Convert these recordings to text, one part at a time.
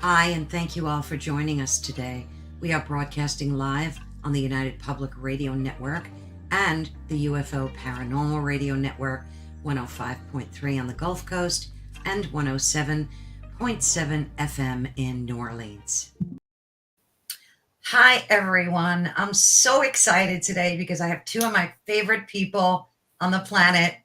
Hi, and thank you all for joining us today. We are broadcasting live on the United Public Radio Network and the UFO Paranormal Radio Network, 105.3 on the Gulf Coast and 107.7 FM in New Orleans. Hi, everyone. I'm so excited today because I have two of my favorite people on the planet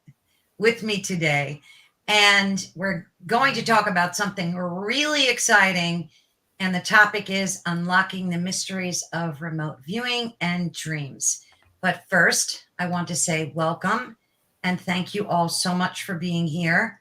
with me today. And we're going to talk about something really exciting. And the topic is unlocking the mysteries of remote viewing and dreams. But first, I want to say welcome and thank you all so much for being here.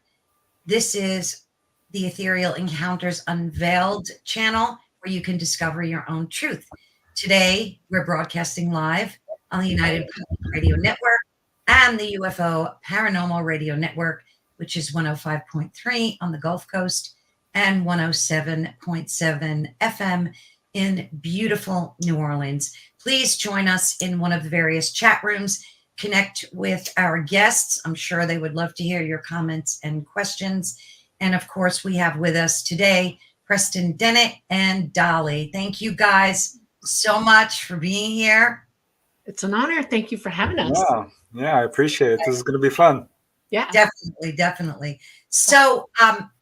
This is the Ethereal Encounters Unveiled channel where you can discover your own truth. Today, we're broadcasting live on the United Public Radio Network and the UFO Paranormal Radio Network, which is 105.3 on the Gulf Coast and 107.7 FM in beautiful New Orleans. Please join us in one of the various chat rooms. Connect with our guests. I'm sure they would love to hear your comments and questions. And of course, we have with us today Preston Dennett and Dolly. Thank you guys so much for being here. It's an honor. Thank you for having us. Yeah, I appreciate it. This is going to be fun. Yeah, Definitely. So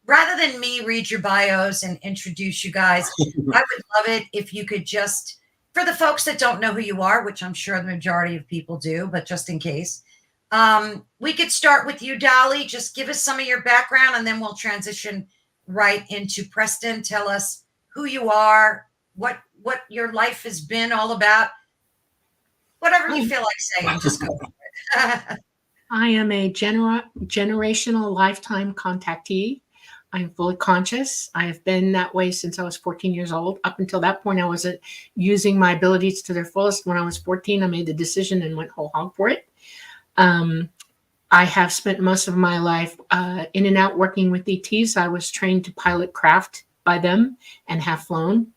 rather than me read your bios and introduce you guys, I would love it if you could just, for the folks that don't know who you are, which I'm sure the majority of people do, but just in case, we could start with you, Dolly. Just give us some of your background and then we'll transition right into Preston. Tell us who you are, what your life has been all about, whatever you feel like saying, just go for it. I am a generational lifetime contactee. I'm fully conscious. I have been that way since I was 14 years old. Up until that point, I wasn't using my abilities to their fullest. When I was 14, I made the decision and went whole hog for it. I have spent most of my life in and out working with ETs. I was trained to pilot craft by them and have flown.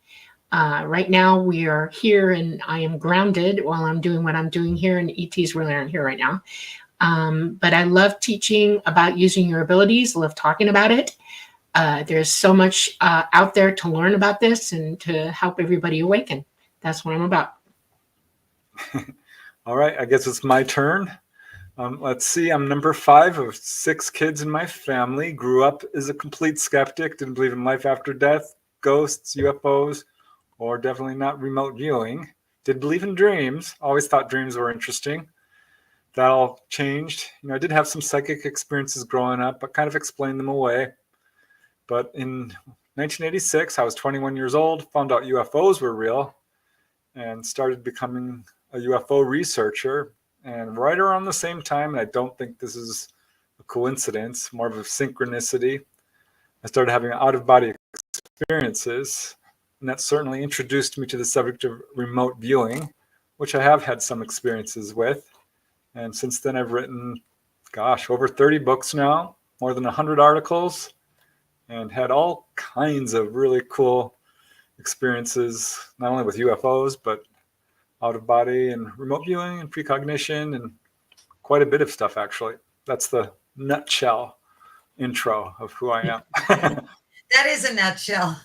Right now, we are here and I am grounded while I'm doing what I'm doing here, and ETs really aren't here right now. But I love teaching about using your abilities, love talking about it. There's so much out there to learn about this and to help everybody awaken. That's what I'm about. All right, I guess it's my turn. Let's see, I'm number 5 of 6 kids in my family. Grew up as a complete skeptic, didn't believe in life after death, ghosts, UFOs, or definitely not remote viewing. Did believe in dreams, always thought dreams were interesting. That all changed. I did have some psychic experiences growing up, but kind of explained them away. But in 1986, I was 21 years old, found out UFOs were real, and started becoming a UFO researcher. And right around the same time, and I don't think this is a coincidence, more of a synchronicity, I started having out-of-body experiences. And that certainly introduced me to the subject of remote viewing, which I have had some experiences with. And since then, I've written, over 30 books now, more than 100 articles, and had all kinds of really cool experiences, not only with UFOs, but out of body and remote viewing and precognition and quite a bit of stuff, actually. That's the nutshell intro of who I am. That is a nutshell.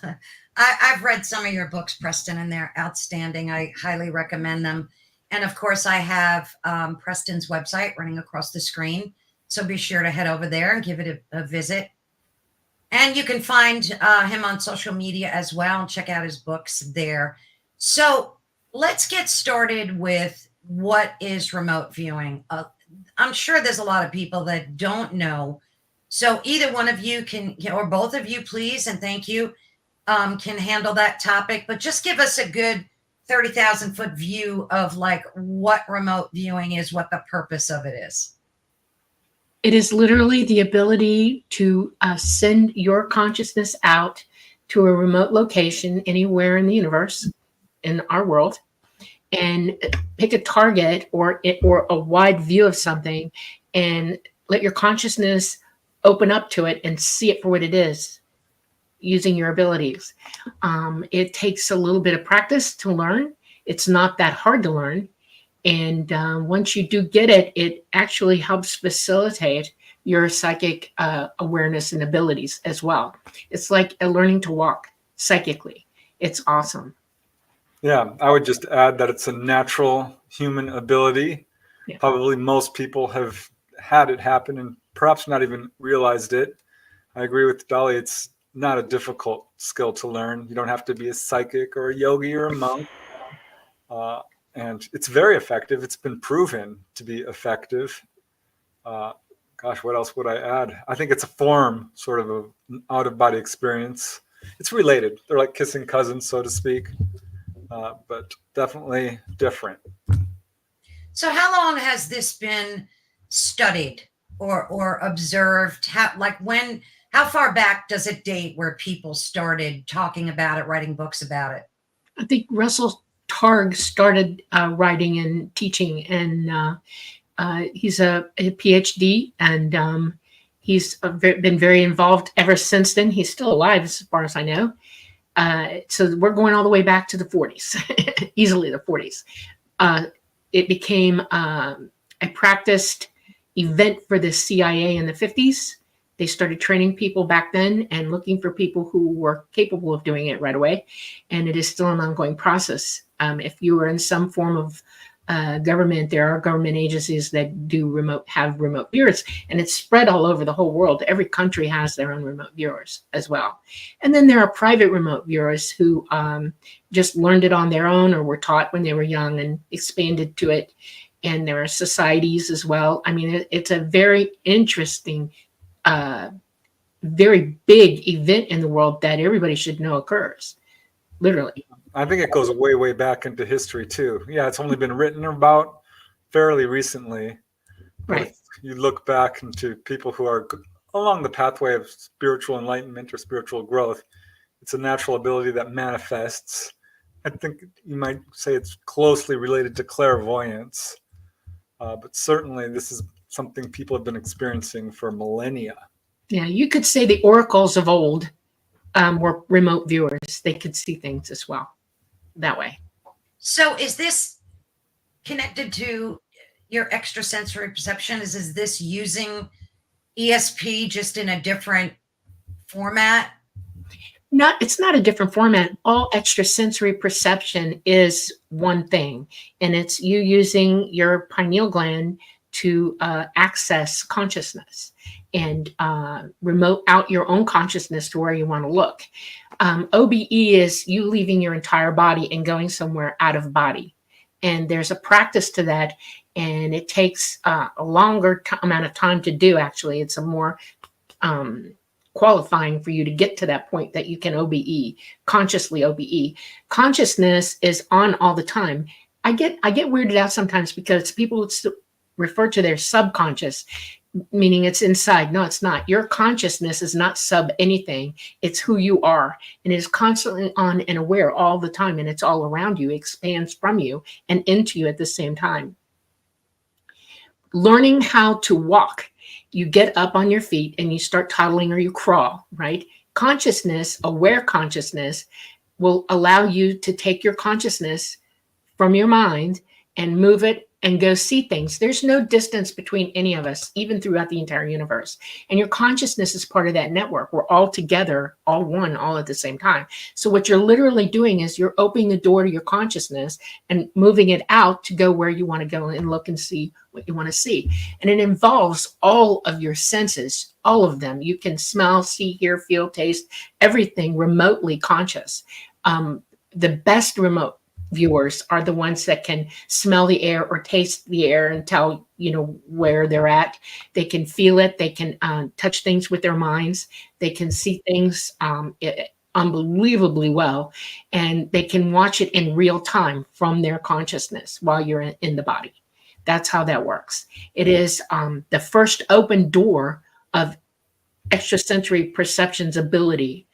I've read some of your books, Preston, and they're outstanding. I highly recommend them. And of course, I have Preston's website running across the screen. So be sure to head over there and give it a visit. And you can find him on social media as well and check out his books there. So let's get started with what is remote viewing. I'm sure there's a lot of people that don't know. So either one of you can, or both of you, please, and thank you, can handle that topic. But just give us a good 30,000-foot view of like what remote viewing is, what the purpose of it is. It is literally the ability to send your consciousness out to a remote location anywhere in the universe, in our world, and pick a target or a wide view of something and let your consciousness open up to it and see it for what it is using your abilities. It takes a little bit of practice to learn. It's not that hard to learn. And once you do get it, it actually helps facilitate your psychic awareness and abilities as well. It's like learning to walk. psychically. It's awesome. Yeah, I would just add that it's a natural human ability. Yeah. Probably most people have had it happen and perhaps not even realized it. I agree with Dolly. It's not a difficult skill to learn. You don't have to be a psychic or a yogi or a monk. Uh, and it's very effective. It's been proven to be effective. Gosh, what else would I add? I think it's a form, sort of an out-of-body experience. It's related. They're like kissing cousins, so to speak, but definitely different. So how long has this been studied or observed? How far back does it date where people started talking about it, writing books about it? I think Russell Targ started writing and teaching, and he's a PhD, and he's been very involved ever since then. He's still alive, as far as I know. So we're going all the way back to the 40s, easily the 40s. It became a practiced event for the CIA in the 50s. They started training people back then and looking for people who were capable of doing it right away. And it is still an ongoing process. If you are in some form of government, there are government agencies that have remote viewers, and it's spread all over the whole world. Every country has their own remote viewers as well. And then there are private remote viewers who just learned it on their own or were taught when they were young and expanded to it. And there are societies as well. I mean, it's a very interesting, very big event in the world that everybody should know occurs, literally. I think it goes way, way back into history too. Yeah, it's only been written about fairly recently. Right. If you look back into people who are along the pathway of spiritual enlightenment or spiritual growth, it's a natural ability that manifests. I think you might say it's closely related to clairvoyance, but certainly this is something people have been experiencing for millennia. Yeah, you could say the oracles of old were remote viewers. They could see things as well that way. So is this connected to your extrasensory perception? Is this using ESP just in a different format? It's not a different format. All extrasensory perception is one thing, and it's you using your pineal gland to access consciousness and remote out your own consciousness to where you want to look. OBE is you leaving your entire body and going somewhere out of body. And there's a practice to that, and it takes a longer amount of time to do, actually. It's a more qualifying for you to get to that point that you can OBE, consciously OBE. Consciousness is on all the time. I get weirded out sometimes because people would refer to their subconscious, meaning it's inside. No, it's not. Your consciousness is not sub anything. It's who you are, and it is constantly on and aware all the time, and it's all around you, expands from you and into you at the same time. Learning how to walk. You get up on your feet and you start toddling or you crawl, right? Consciousness, aware consciousness, will allow you to take your consciousness from your mind and move it and go see things. There's no distance between any of us, even throughout the entire universe. And your consciousness is part of that network. We're all together, all one, all at the same time. So what you're literally doing is you're opening the door to your consciousness and moving it out to go where you want to go and look and see what you want to see. And it involves all of your senses, all of them. You can smell, see, hear, feel, taste, everything remotely conscious. The best remote viewers are the ones that can smell the air or taste the air and tell, where they're at. They can feel it. They can touch things with their minds. They can see things unbelievably well, and they can watch it in real time from their consciousness while you're in the body. That's how that works. It is the first open door of extrasensory perception's ability.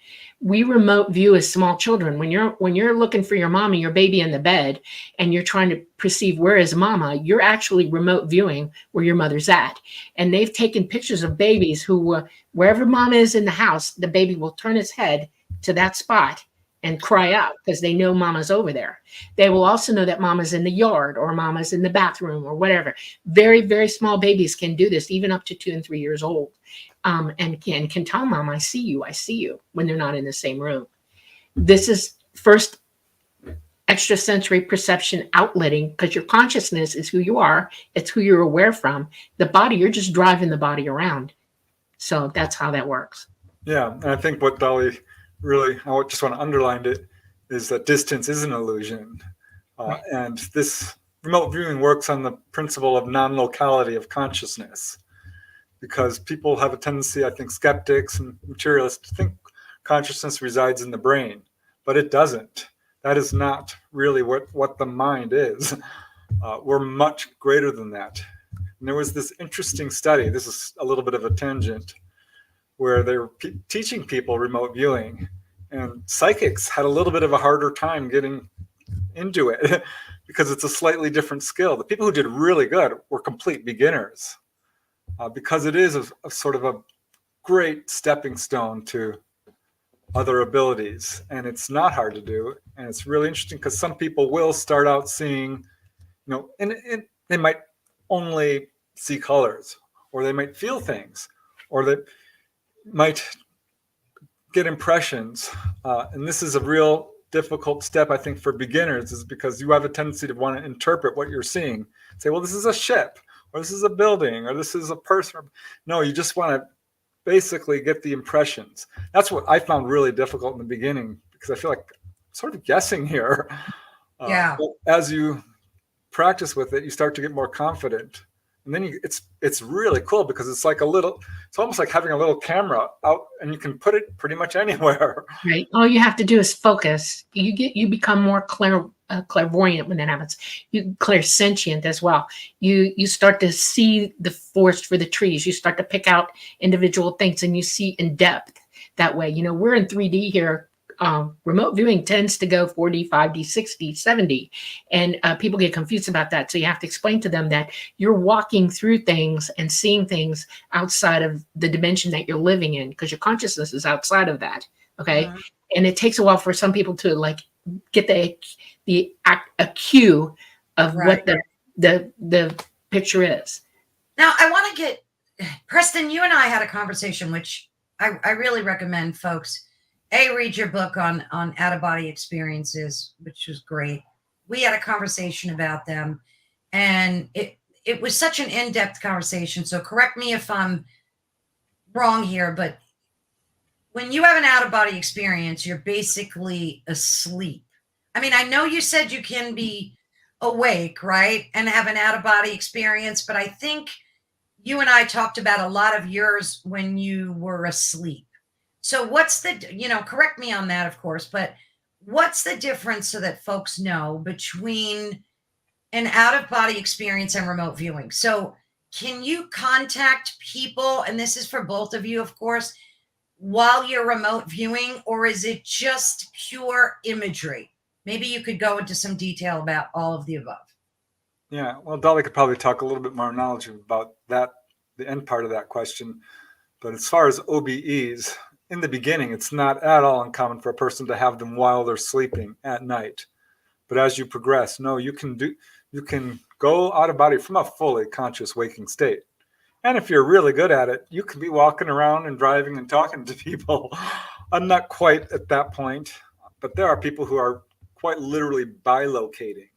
We remote view as small children. When you're looking for your mom and your baby in the bed and you're trying to perceive where is mama, you're actually remote viewing where your mother's at. And they've taken pictures of babies who, wherever mom is in the house, the baby will turn its head to that spot and cry out because they know mama's over there. They will also know that mama's in the yard or mama's in the bathroom or whatever. Very, very small babies can do this, even up to 2 and 3 years old. And can tell mom, I see you, when they're not in the same room. This is first extrasensory perception outletting, because your consciousness is who you are. It's who you're aware from. The body, you're just driving the body around. So that's how that works. Yeah, and I think what Dolly really, I just want to underline it, is that distance is an illusion. Right. And this remote viewing works on the principle of non-locality of consciousness, because people have a tendency, I think, skeptics and materialists, to think consciousness resides in the brain, but it doesn't. That is not really what the mind is. We're much greater than that. And there was this interesting study, this is a little bit of a tangent, where they were teaching people remote viewing, and psychics had a little bit of a harder time getting into it because it's a slightly different skill. The people who did really good were complete beginners, because it is a sort of a great stepping stone to other abilities, and it's not hard to do. And it's really interesting because some people will start out seeing, and they might only see colors, or they might feel things, or they might get impressions. And this is a real difficult step, I think, for beginners, is because you have a tendency to want to interpret what you're seeing. Say, well, this is a ship, or this is a building, or this is a person. No, you just want to basically get the impressions. That's what I found really difficult in the beginning, because I feel like I'm sort of guessing here. Yeah. As you practice with it, you start to get more confident. And then it's really cool, because it's almost like having a little camera out, and you can put it pretty much anywhere. Right. All you have to do is focus. You become more clairvoyant when that happens. You clairsentient as well. You start to see the forest for the trees. You start to pick out individual things, and you see in depth that way. We're in 3D here. Remote viewing tends to go 4D, 5D, 6D, 7D, and people get confused about that. So you have to explain to them that you're walking through things and seeing things outside of the dimension that you're living in, because your consciousness is outside of that. Okay. Mm-hmm. And it takes a while for some people to get a cue of what the picture is. Now I want to get Preston, you and I had a conversation, which I really recommend folks read your book on out-of-body experiences, which was great. We had a conversation about them, and it was such an in-depth conversation. So correct me if I'm wrong here, but when you have an out-of-body experience, you're basically asleep. I mean, I know you said you can be awake, right, and have an out-of-body experience, but I think you and I talked about a lot of yours when you were asleep. So what's correct me on that, of course, but what's the difference, so that folks know, between an out-of-body experience and remote viewing? So can you contact people, and this is for both of you, of course, while you're remote viewing, or is it just pure imagery? Maybe you could go into some detail about all of the above. Yeah, well, Dolly could probably talk a little bit more knowledge about that, the end part of that question. But as far as OBEs, in the beginning, it's not at all uncommon for a person to have them while they're sleeping at night. But as you progress, you can go out of body from a fully conscious waking state. And if you're really good at it, you can be walking around and driving and talking to people. I'm not quite at that point, but there are people who are quite literally bilocating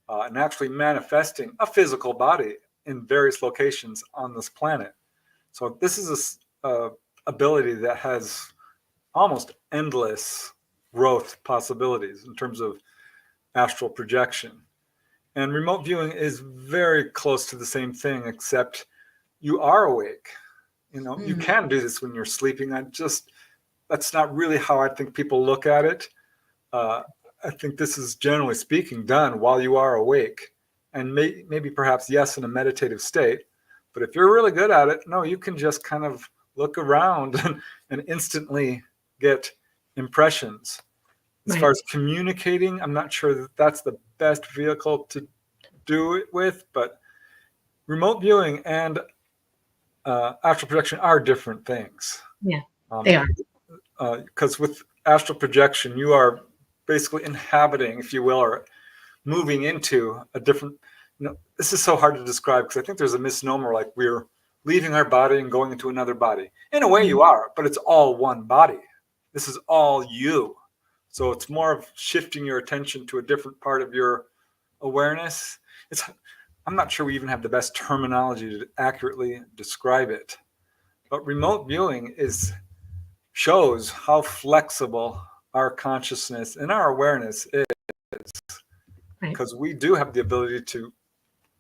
and actually manifesting a physical body in various locations on this planet. So this is a ability that has almost endless growth possibilities in terms of astral projection. And remote viewing is very close to the same thing, except you are awake. You can do this when you're sleeping. That's not really how I think people look at it. I think this is, generally speaking, done while you are awake, and maybe perhaps, yes, in a meditative state. But if you're really good at it, you can just kind of look around and instantly get impressions. As far as communicating, I'm not sure that that's the best vehicle to do it with, but remote viewing and astral projection are different things. Yeah, they are. Because with astral projection, you are basically inhabiting, if you will, or moving into a different, this is so hard to describe, because I think there's a misnomer, like we're leaving our body and going into another body. In a way you are, but it's all one body. This is all you. So it's more of shifting your attention to a different part of your awareness. I'm not sure we even have the best terminology to accurately describe it, but remote viewing shows how flexible our consciousness and our awareness is, Right. because we do have the ability to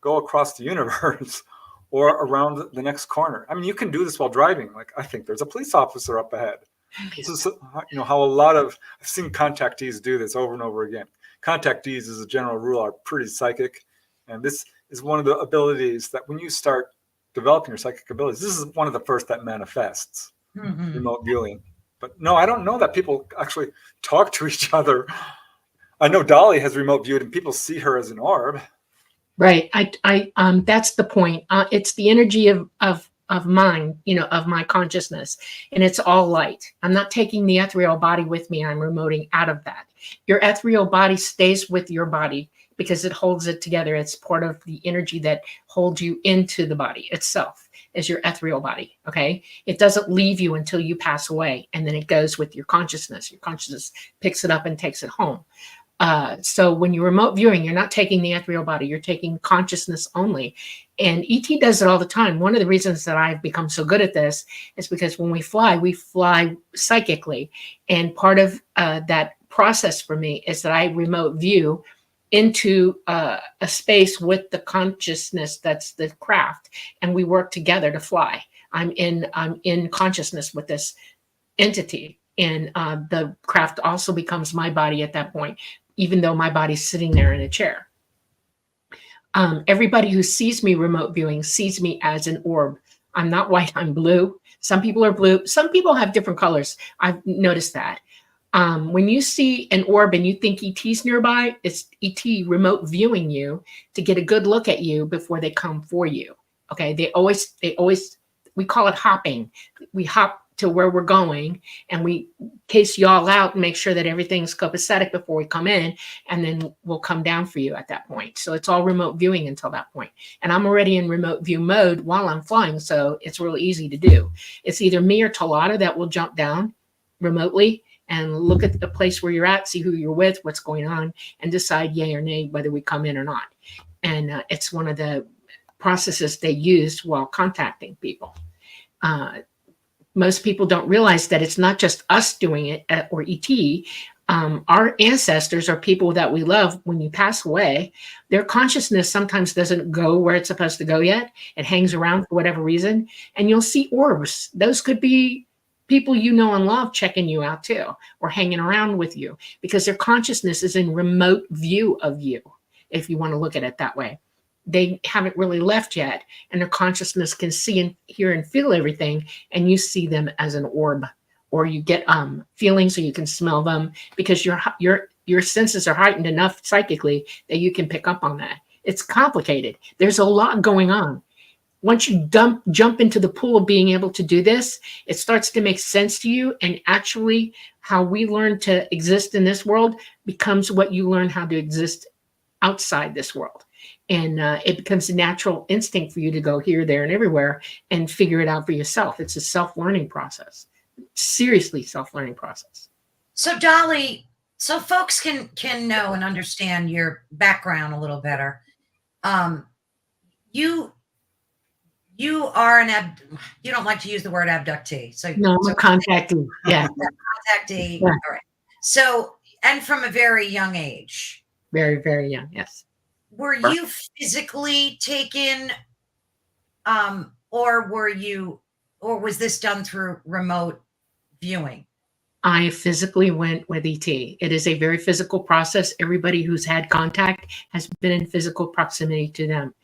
go across the universe or around the next corner. I mean, you can do this while driving. Like, I think there's a police officer up ahead. This is, how I've seen contactees do this over and over again. Contactees, as a general rule, are pretty psychic. And this is one of the abilities that when you start developing your psychic abilities, this is one of the first that manifests, remote viewing. But no, I don't know that people actually talk to each other. I know Dolly has remote viewed and people see her as an orb. Right. That's the point. It's the energy of mine, of my consciousness, and it's all light. I'm not taking the ethereal body with me. I'm remoting out of that. Your ethereal body stays with your body because it holds it together. It's part of the energy that holds you into the body itself, is your ethereal body. Okay. It doesn't leave you until you pass away. And then it goes with your consciousness. Your consciousness picks it up and takes it home. So when you're remote viewing, you're not taking the ethereal body, you're taking consciousness only. And ET does it all the time. One of the reasons that I've become so good at this is because when we fly psychically. And part of that process for me is that I remote view into a space with the consciousness that's the craft, and we work together to fly. I'm in consciousness with this entity, and the craft also becomes my body at that point, even though my body's sitting there in a chair. Everybody who sees me remote viewing sees me as an orb. I'm not white, I'm blue. Some people are blue. Some people have different colors. I've noticed that. When you see an orb and you think ET's nearby, it's ET remote viewing you to get a good look at you before they come for you. Okay, we call it hopping. We hop to where we're going and we case you all out and make sure that everything's copacetic before we come in, and then we'll come down for you at that point. So it's all remote viewing until that point. And I'm already in remote view mode while I'm flying, so it's really easy to do. It's either me or Talata that will jump down remotely and look at the place where you're at, see who you're with, what's going on, and decide yay or nay whether we come in or not. And it's one of the processes they use while contacting people. Most people don't realize that it's not just us doing it or ET. Our ancestors are people that we love. When you pass away, their consciousness sometimes doesn't go where it's supposed to go yet. It hangs around for whatever reason. And you'll see orbs. Those could be people you know and love checking you out too, or hanging around with you, because their consciousness is in remote view of you, if you want to look at it that way. They haven't really left yet, and their consciousness can see and hear and feel everything, and you see them as an orb, or you get feelings, so you can smell them, because your senses are heightened enough psychically that you can pick up on that. It's complicated. There's a lot going on. Once you jump into the pool of being able to do this, it starts to make sense to you, and actually how we learn to exist in this world becomes what you learn how to exist outside this world. And it becomes a natural instinct for you to go here, there, and everywhere and figure it out for yourself. It's a self-learning process, seriously self-learning process. So Dolly, so folks can know and understand your background a little better. You are you don't like to use the word abductee. So no, I'm a contactee. Yeah. Contactee. Yeah. All right. So, and from a very young age. Very, very young. Yes. Were you physically taken, or was this done through remote viewing? I physically went with ET. It is a very physical process. Everybody who's had contact has been in physical proximity to them,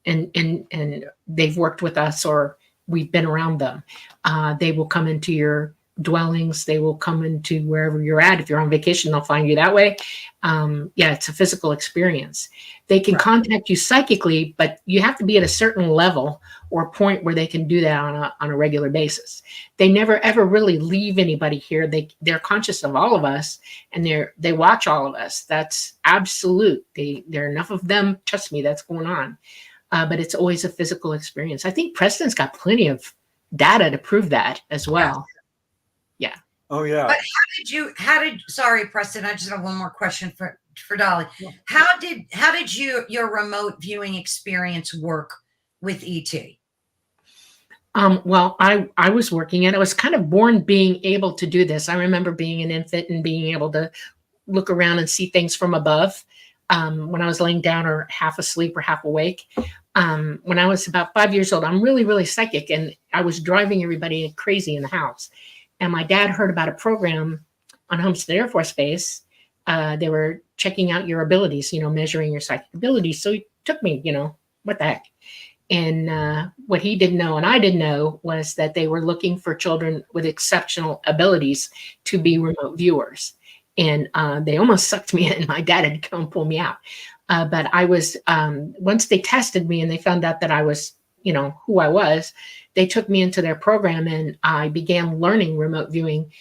and they've worked with us, or we've been around them. They will come into your dwellings. They will come into wherever you're at. If you're on vacation, they'll find you that way. Yeah, it's a physical experience. They can contact you psychically, but you have to be at a certain level or point where they can do that on a regular basis. They never ever really leave anybody here. They're conscious of all of us, and they watch all of us. That's absolute. There are enough of them. Trust me, that's going on. But it's always a physical experience. I think Preston's got plenty of data to prove that as well. Yeah. Oh yeah. But sorry, Preston, I just have one more question for Dolly. Yeah. How did your remote viewing experience work with ET? Well, I was working and I was kind of born being able to do this. I remember being an infant and being able to look around and see things from above when I was laying down or half asleep or half awake. When I was about 5 years old, I'm really, really psychic, and I was driving everybody crazy in the house. And my dad heard about a program on Homestead Air Force Base. They were checking out your abilities, measuring your psychic abilities. So he took me, what the heck? And what he didn't know and I didn't know was that they were looking for children with exceptional abilities to be remote viewers. And they almost sucked me in. My dad had to come and pull me out. But I was, once they tested me and they found out that I was, who I was, they took me into their program and I began learning remote viewing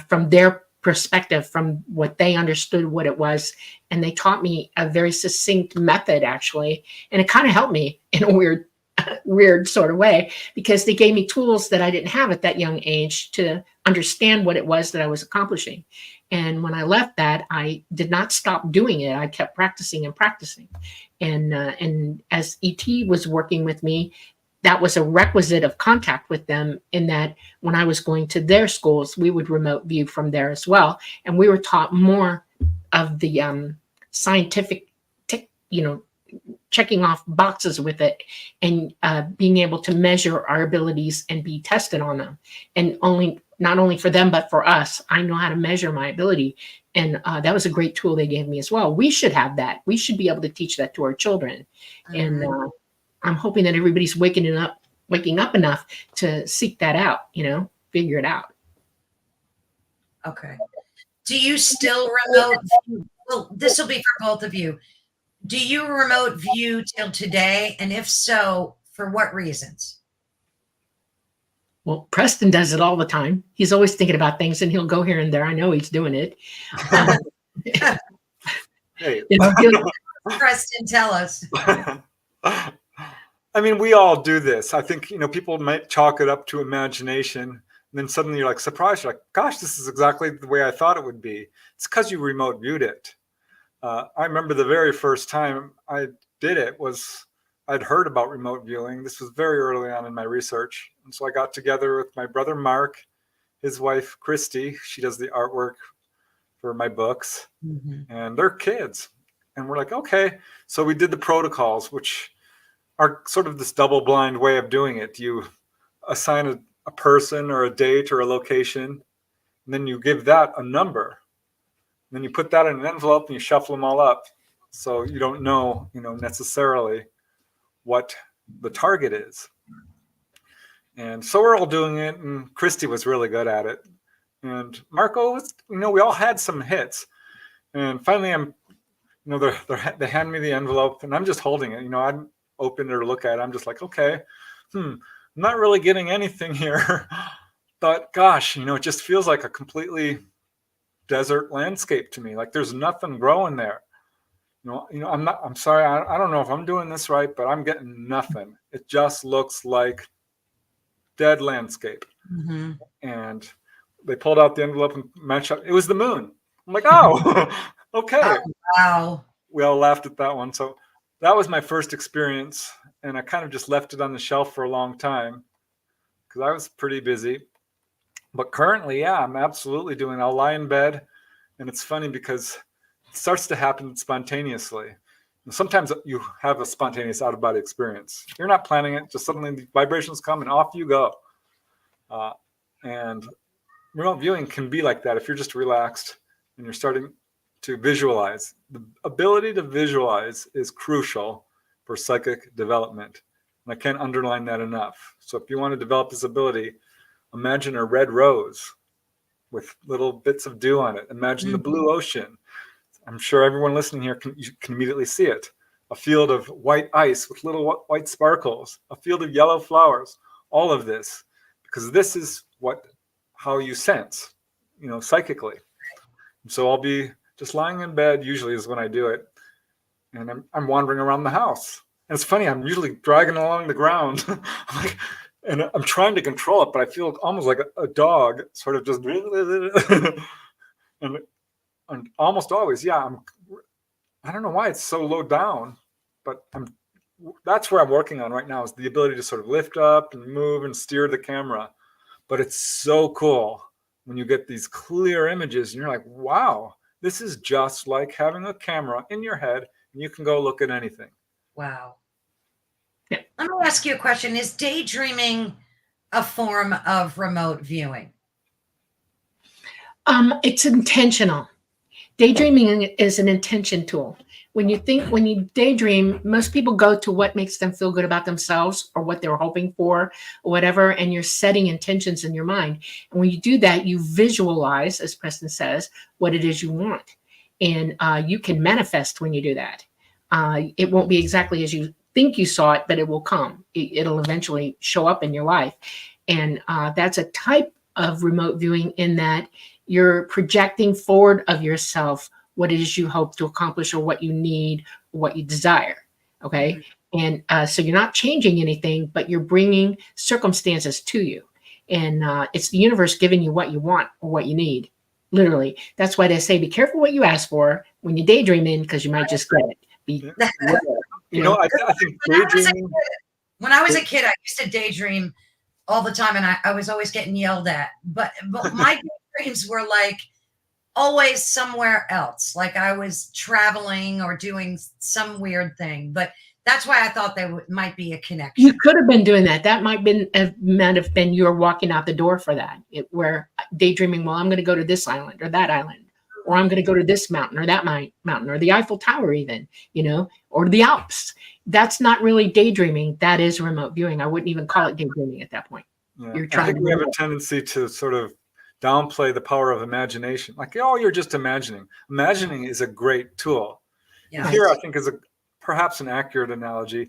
from their perspective, from what they understood what it was. And they taught me a very succinct method, actually. And it kind of helped me in a weird sort of way, because they gave me tools that I didn't have at that young age to understand what it was that I was accomplishing. And when I left that, I did not stop doing it. I kept practicing and practicing. And as ET was working with me, that was a requisite of contact with them, in that when I was going to their schools, we would remote view from there as well. And we were taught more of the scientific, checking off boxes with it, and being able to measure our abilities and be tested on them. And not only for them, but for us, I know how to measure my ability. And that was a great tool they gave me as well. We should have that. We should be able to teach that to our children. And I'm hoping that everybody's waking up enough to seek that out, figure it out. Okay. Do you still remote view? Well, this will be for both of you. Do you remote view till today? And if so, for what reasons? Well, Preston does it all the time. He's always thinking about things, and he'll go here and there. I know he's doing it. Hey. Preston, tell us. I mean, we all do this. I think, people might chalk it up to imagination. And then suddenly you're like surprised. You're like, gosh, this is exactly the way I thought it would be. It's because you remote viewed it. I remember the very first time I did it was I'd heard about remote viewing. This was very early on in my research. And so I got together with my brother, Mark, his wife, Christy. She does the artwork for my books, and their kids. And we're like, okay. So we did the protocols, which are sort of this double blind way of doing it. You assign a person or a date or a location, and then you give that a number. And then you put that in an envelope and you shuffle them all up. So you don't know, necessarily what the target is. And so we're all doing it, and Christy was really good at it. And Marco was, we all had some hits. And finally they hand me the envelope and I'm just holding it. I open it or look at it. I'm just like, okay, I'm not really getting anything here. But gosh, it just feels like a completely desert landscape to me. Like there's nothing growing there. I'm sorry. I don't know if I'm doing this right, but I'm getting nothing. It just looks like dead landscape. And they pulled out the envelope and matched up. It was the moon. I'm like, oh, okay. Oh, wow. We all laughed at that one. So that was my first experience. And I kind of just left it on the shelf for a long time because I was pretty busy. But currently, yeah, I'm absolutely doing it. I'll lie in bed. And it's funny because it starts to happen spontaneously. And sometimes you have a spontaneous out-of-body experience. You're not planning it. Just suddenly the vibrations come and off you go. And remote viewing can be like that if you're just relaxed and you're starting to visualize. The ability to visualize is crucial for psychic development. And I can't underline that enough. So if you want to develop this ability, imagine a red rose with little bits of dew on it. Imagine the blue ocean. I'm sure everyone listening here can immediately see it. A field of white ice with little white sparkles. A field of yellow flowers. All of this. Because this is how you sense, psychically. So I'll be just lying in bed, usually is when I do it. And I'm wandering around the house. And it's funny, I'm usually dragging along the ground. I'm like, and I'm trying to control it, but I feel almost like a dog, sort of just, and almost always, yeah, I don't know why it's so low down, but that's where I'm working on right now, is the ability to sort of lift up and move and steer the camera. But it's so cool when you get these clear images and you're like, wow, this is just like having a camera in your head and you can go look at anything. Wow. Yeah. Let me ask you a question. Is daydreaming a form of remote viewing? It's intentional. Daydreaming is an intention tool. When you daydream, most people go to what makes them feel good about themselves or what they're hoping for or whatever, and you're setting intentions in your mind. And when you do that, you visualize, as Preston says, what it is you want. And you can manifest when you do that. It won't be exactly as you think you saw it, but it will come. It'll eventually show up in your life. And that's a type of remote viewing, in that you're projecting forward of yourself what it is you hope to accomplish or what you need, or what you desire. Okay. And so you're not changing anything, but you're bringing circumstances to you. And it's the universe giving you what you want or what you need. Literally. That's why they say, be careful what you ask for when you daydream in, because you might just get it. I think daydreaming. When I was a kid, I used to daydream all the time, and I was always getting yelled at. But my daydreams were like always somewhere else, like I was traveling or doing some weird thing. But that's why I thought there might be a connection. You could have been doing that. That might have been you were walking out the door for that. Where daydreaming, well, I'm going to go to this island or that island, or I'm going to go to this mountain or that mountain, or the Eiffel Tower even, or the Alps. That's not really daydreaming. That is remote viewing. I wouldn't even call it daydreaming at that point. Yeah. I think we have a tendency to sort of downplay the power of imagination. Like, oh, you're just imagining. Imagining is a great tool. Yeah. Here, I think, is perhaps an accurate analogy.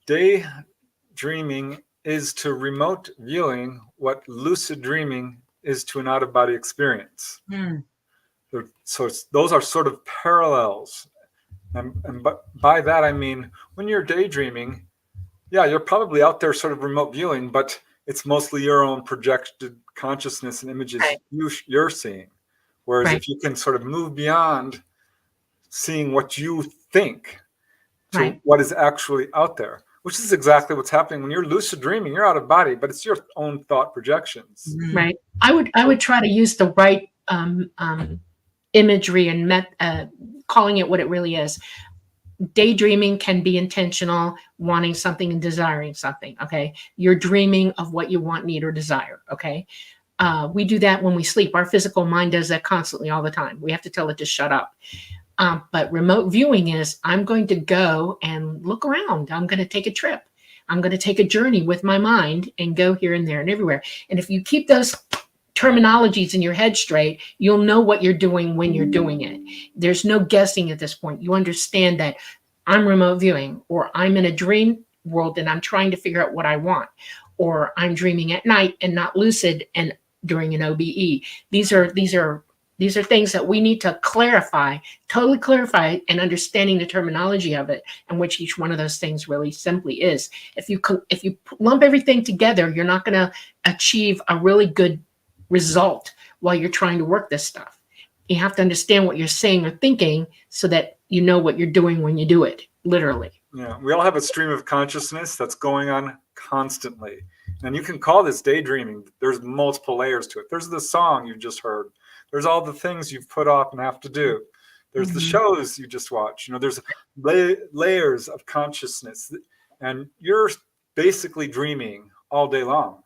Daydreaming is to remote viewing what lucid dreaming is to an out-of-body experience. So those are sort of parallels. And by that, I mean, when you're daydreaming, yeah, you're probably out there sort of remote viewing, but it's mostly your own projected consciousness and images you're seeing. Whereas if you can sort of move beyond seeing what you think to what is actually out there, which is exactly what's happening when you're lucid dreaming. You're out of body, but it's your own thought projections. Right. I would try to use the right imagery and calling it what it really is. Daydreaming can be intentional, wanting something and desiring something. Okay. You're dreaming of what you want, need, or desire. Okay. We do that when we sleep. Our physical mind does that constantly all the time. We have to tell it to shut up. But remote viewing is, I'm going to go and look around. I'm going to take a trip. I'm going to take a journey with my mind and go here and there and everywhere. And if you keep those terminologies in your head straight, you'll know what you're doing when you're doing it. There's no guessing at this point. You understand that I'm remote viewing, or I'm in a dream world and I'm trying to figure out what I want, or I'm dreaming at night and not lucid and during an OBE. These are things that we need to clarify, totally clarify, and understanding the terminology of it, and which each one of those things really simply is. If you lump everything together, you're not going to achieve a really good result while you're trying to work this stuff. You have to understand what you're saying or thinking so that you know what you're doing when you do it, literally. Yeah, we all have a stream of consciousness that's going on constantly. And you can call this daydreaming. There's multiple layers to it. There's the song you just heard. There's all the things you've put off and have to do. There's the shows you just watch. There's layers of consciousness. And you're basically dreaming all day long.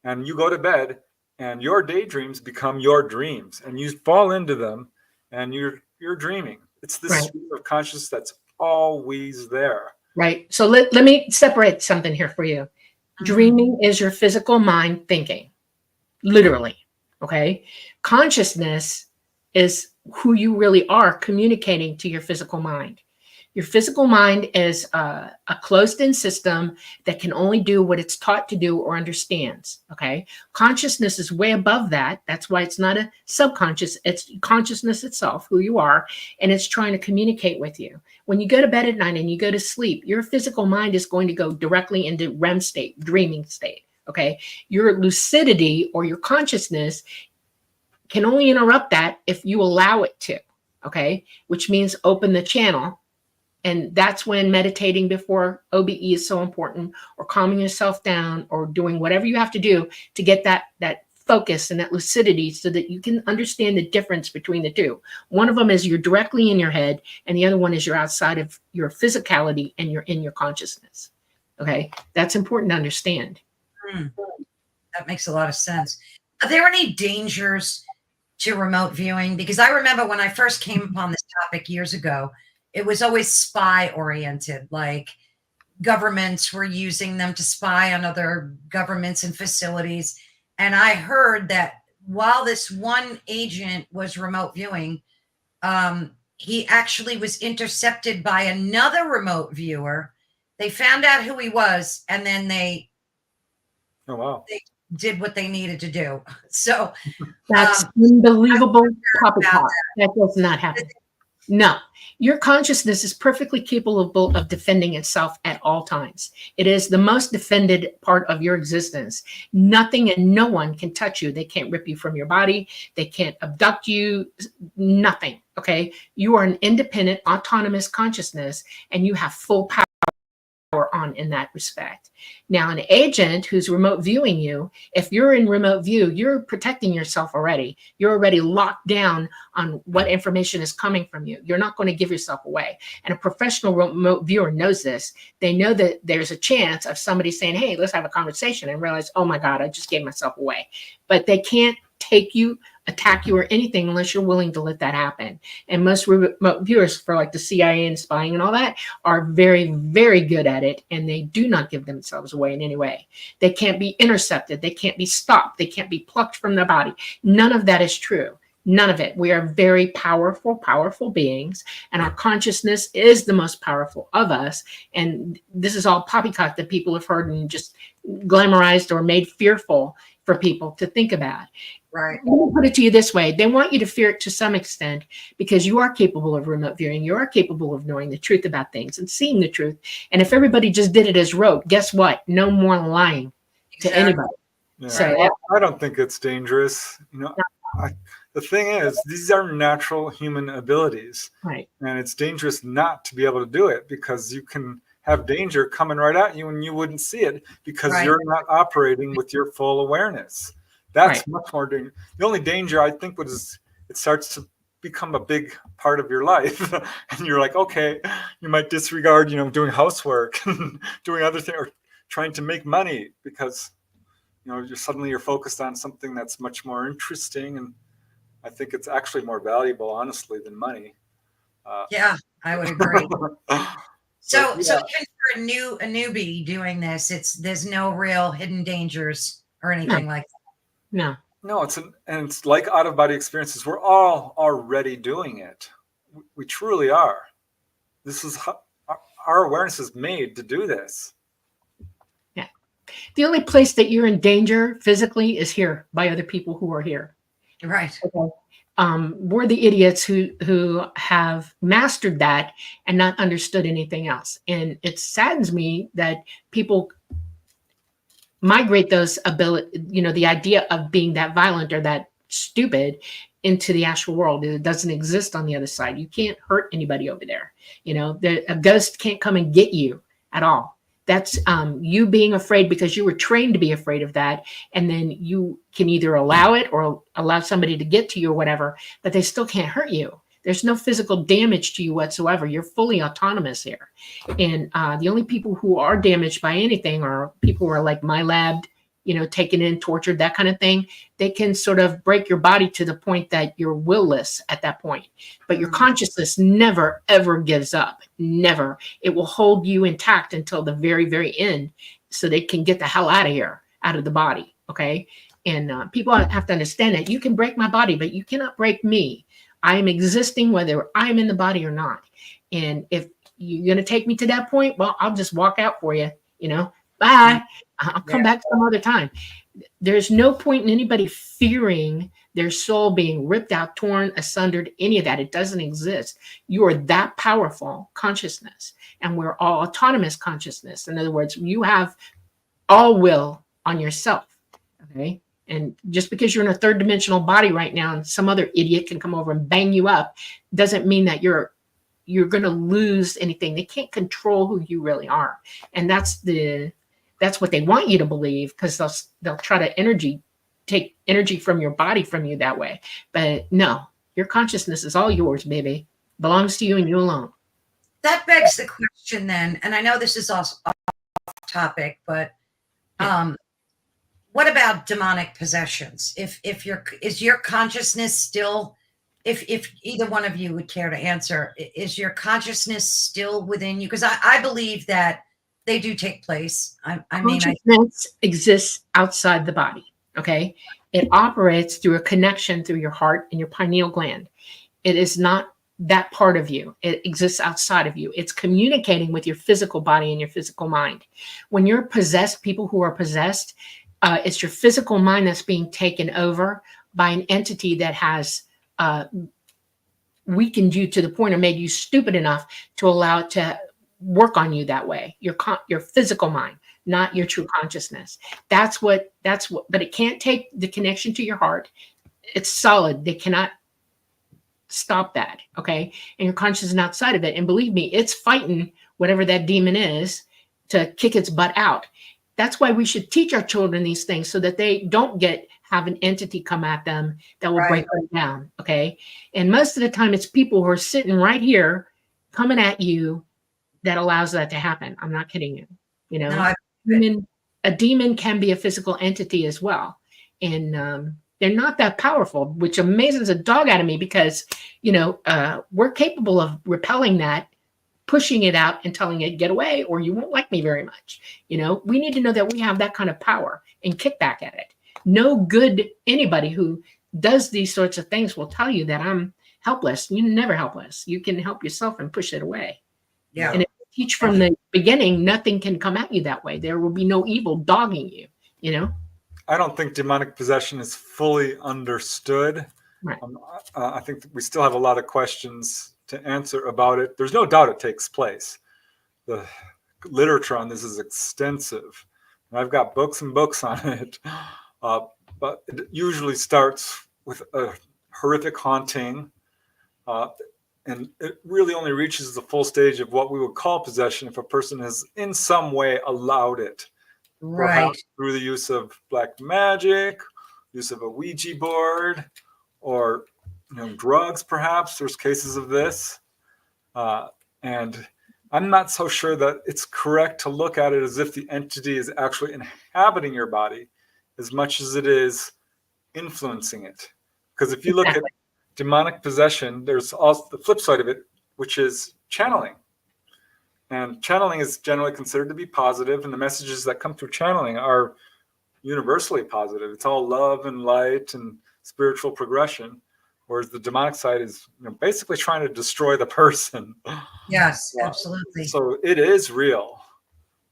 And you go to bed, and your daydreams become your dreams, and you fall into them, and you're dreaming. It's this stream of consciousness that's always there. Right. So let me separate something here for you. Dreaming is your physical mind thinking, literally. Okay. Consciousness is who you really are communicating to your physical mind. Your physical mind is a closed-in system that can only do what it's taught to do or understands. Okay. Consciousness is way above that. That's why it's not a subconscious. It's consciousness itself, who you are, and it's trying to communicate with you. When you go to bed at night and you go to sleep, your physical mind is going to go directly into REM state, dreaming state. Okay. Your lucidity or your consciousness can only interrupt that if you allow it to. Okay. Which means open the channel. And that's when meditating before OBE is so important, or calming yourself down, or doing whatever you have to do to get that focus and that lucidity so that you can understand the difference between the two. One of them is you're directly in your head, and the other one is you're outside of your physicality and you're in your consciousness. Okay. That's important to understand. That makes a lot of sense. Are there any dangers to remote viewing? Because I remember when I first came upon this topic years ago, it was always spy oriented, like governments were using them to spy on other governments and facilities. And I heard that while this one agent was remote viewing, he actually was intercepted by another remote viewer. They found out who he was, and then they did what they needed to do. So that's unbelievable poppycock. That does not happen. No, your consciousness is perfectly capable of defending itself at all times. It is the most defended part of your existence. Nothing and no one can touch you. They can't rip you from your body. They can't abduct you. Nothing. Okay. You are an independent, autonomous consciousness, and you have full power on in that respect. Now, an agent who's remote viewing you, if you're in remote view, you're protecting yourself already. You're already locked down on what information is coming from you. You're not going to give yourself away. And a professional remote viewer knows this. They know that there's a chance of somebody saying, hey, let's have a conversation, and realize, oh my God, I just gave myself away. But they can't take you, attack you, or anything unless you're willing to let that happen. And most remote viewers for like the CIA and spying and all that are very, very good at it, and they do not give themselves away in any way. They can't be intercepted. They can't be stopped. They can't be plucked from their body. None of that is true. None of it. We are very powerful, powerful beings, and our consciousness is the most powerful of us. And this is all poppycock that people have heard and just glamorized or made fearful for people to think about. Right. Let me put it to you this way. They want you to fear it to some extent because you are capable of remote viewing. You are capable of knowing the truth about things and seeing the truth. And if everybody just did it as rote, guess what? No more lying to anybody. Yeah. So I don't think it's dangerous. You know, the thing is, these are natural human abilities. Right. And it's dangerous not to be able to do it, because you can have danger coming right at you and you wouldn't see it because you're not operating with your full awareness. That's much more dangerous. The only danger, I think, is it starts to become a big part of your life. And you're like, okay, you might disregard, doing housework, doing other things, or trying to make money because, you're focused on something that's much more interesting. And I think it's actually more valuable, honestly, than money. Yeah, I would agree. So even for a newbie doing this, there's no real hidden dangers or anything like that. No, it's like out of body experiences. We're all already doing it. We truly are. This is how our awareness is made to do this. Yeah. The only place that you're in danger physically is here by other people who are here. Right. Okay. We're the idiots who have mastered that and not understood anything else. And it saddens me that people migrate those ability, the idea of being that violent or that stupid into the astral world. It doesn't exist on the other side. You can't hurt anybody over there. A ghost can't come and get you at all. That's you being afraid because you were trained to be afraid of that. And then you can either allow it or allow somebody to get to you or whatever, but they still can't hurt you. There's no physical damage to you whatsoever. You're fully autonomous here. And the only people who are damaged by anything are people who are like my lab, taken in, tortured, that kind of thing. They can sort of break your body to the point that you're willless at that point. But your consciousness never, ever gives up. Never. It will hold you intact until the very, very end so they can get the hell out of here, out of the body. Okay? And people have to understand that you can break my body, but you cannot break me. I am existing whether I'm in the body or not. And if you're going to take me to that point, well, I'll just walk out for you, bye. I'll come back some other time. There's no point in anybody fearing their soul being ripped out, torn, asunder, any of that. It doesn't exist. You are that powerful consciousness, and we're all autonomous consciousness. In other words, you have all will on yourself. Okay. And just because you're in a third dimensional body right now and some other idiot can come over and bang you up doesn't mean that you're going to lose anything. They can't control who you really are. And that's what they want you to believe, because they'll try to take energy from your body from you that way. But no, your consciousness is all yours, baby. Belongs to you and you alone. That begs the question then, and I know this is off topic, but what about demonic possessions? Is your consciousness still, if either one of you would care to answer, is your consciousness still within you? Because I believe that they do take place. Consciousness exists outside the body. Okay. It operates through a connection through your heart and your pineal gland. It is not that part of you. It exists outside of you. It's communicating with your physical body and your physical mind. When you're possessed, people who are possessed, it's your physical mind that's being taken over by an entity that has weakened you to the point or made you stupid enough to allow it to work on you that way. Your physical mind, not your true consciousness. That's what, but it can't take the connection to your heart. It's solid. They cannot stop that. Okay. And your consciousness is outside of it. And believe me, it's fighting whatever that demon is to kick its butt out. That's why we should teach our children these things so that they don't have an entity come at them that will break them down. Okay. And most of the time it's people who are sitting right here coming at you that allows that to happen. I'm not kidding you. You know, a demon can be a physical entity as well. And, they're not that powerful, which amazes a dog out of me because, we're capable of repelling that, pushing it out and telling it, get away, or you won't like me very much. We need to know that we have that kind of power and kick back at it. No good anybody who does these sorts of things will tell you that I'm helpless. You're never helpless. You can help yourself and push it away. Yeah. And if you teach from the beginning, nothing can come at you that way. There will be no evil dogging you, I don't think demonic possession is fully understood. Right. I think that we still have a lot of questions to answer about it. There's no doubt it takes place. The literature on this is extensive. And I've got books and books on it. But it usually starts with a horrific haunting. And it really only reaches the full stage of what we would call possession if a person has in some way allowed it. Right. Perhaps through the use of black magic, use of a Ouija board, or drugs, perhaps. There's cases of this. And I'm not so sure that it's correct to look at it as if the entity is actually inhabiting your body as much as it is influencing it. Because if you look at demonic possession, there's also the flip side of it, which is channeling. And channeling is generally considered to be positive, and the messages that come through channeling are universally positive. It's all love and light and spiritual progression, whereas the demonic side is basically trying to destroy the person. Yes, absolutely. So it is real.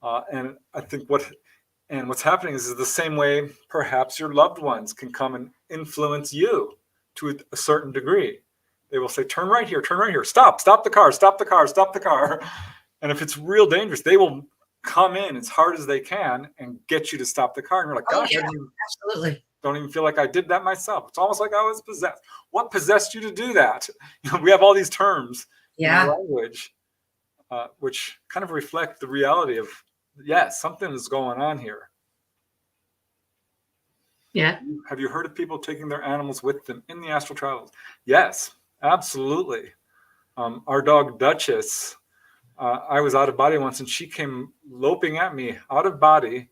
And I think what's happening is the same way perhaps your loved ones can come and influence you to a certain degree. They will say, turn right here, stop the car, stop the car. And if it's real dangerous, they will come in as hard as they can and get you to stop the car. And you're like, gosh, absolutely. Don't even feel like I did that myself. It's almost like I was possessed. What possessed you to do that? We have all these terms in our language, which kind of reflect the reality of, yes, something is going on here. Yeah. Have you heard of people taking their animals with them in the astral travels? Yes, absolutely. Our dog Duchess, I was out of body once and she came loping at me out of body,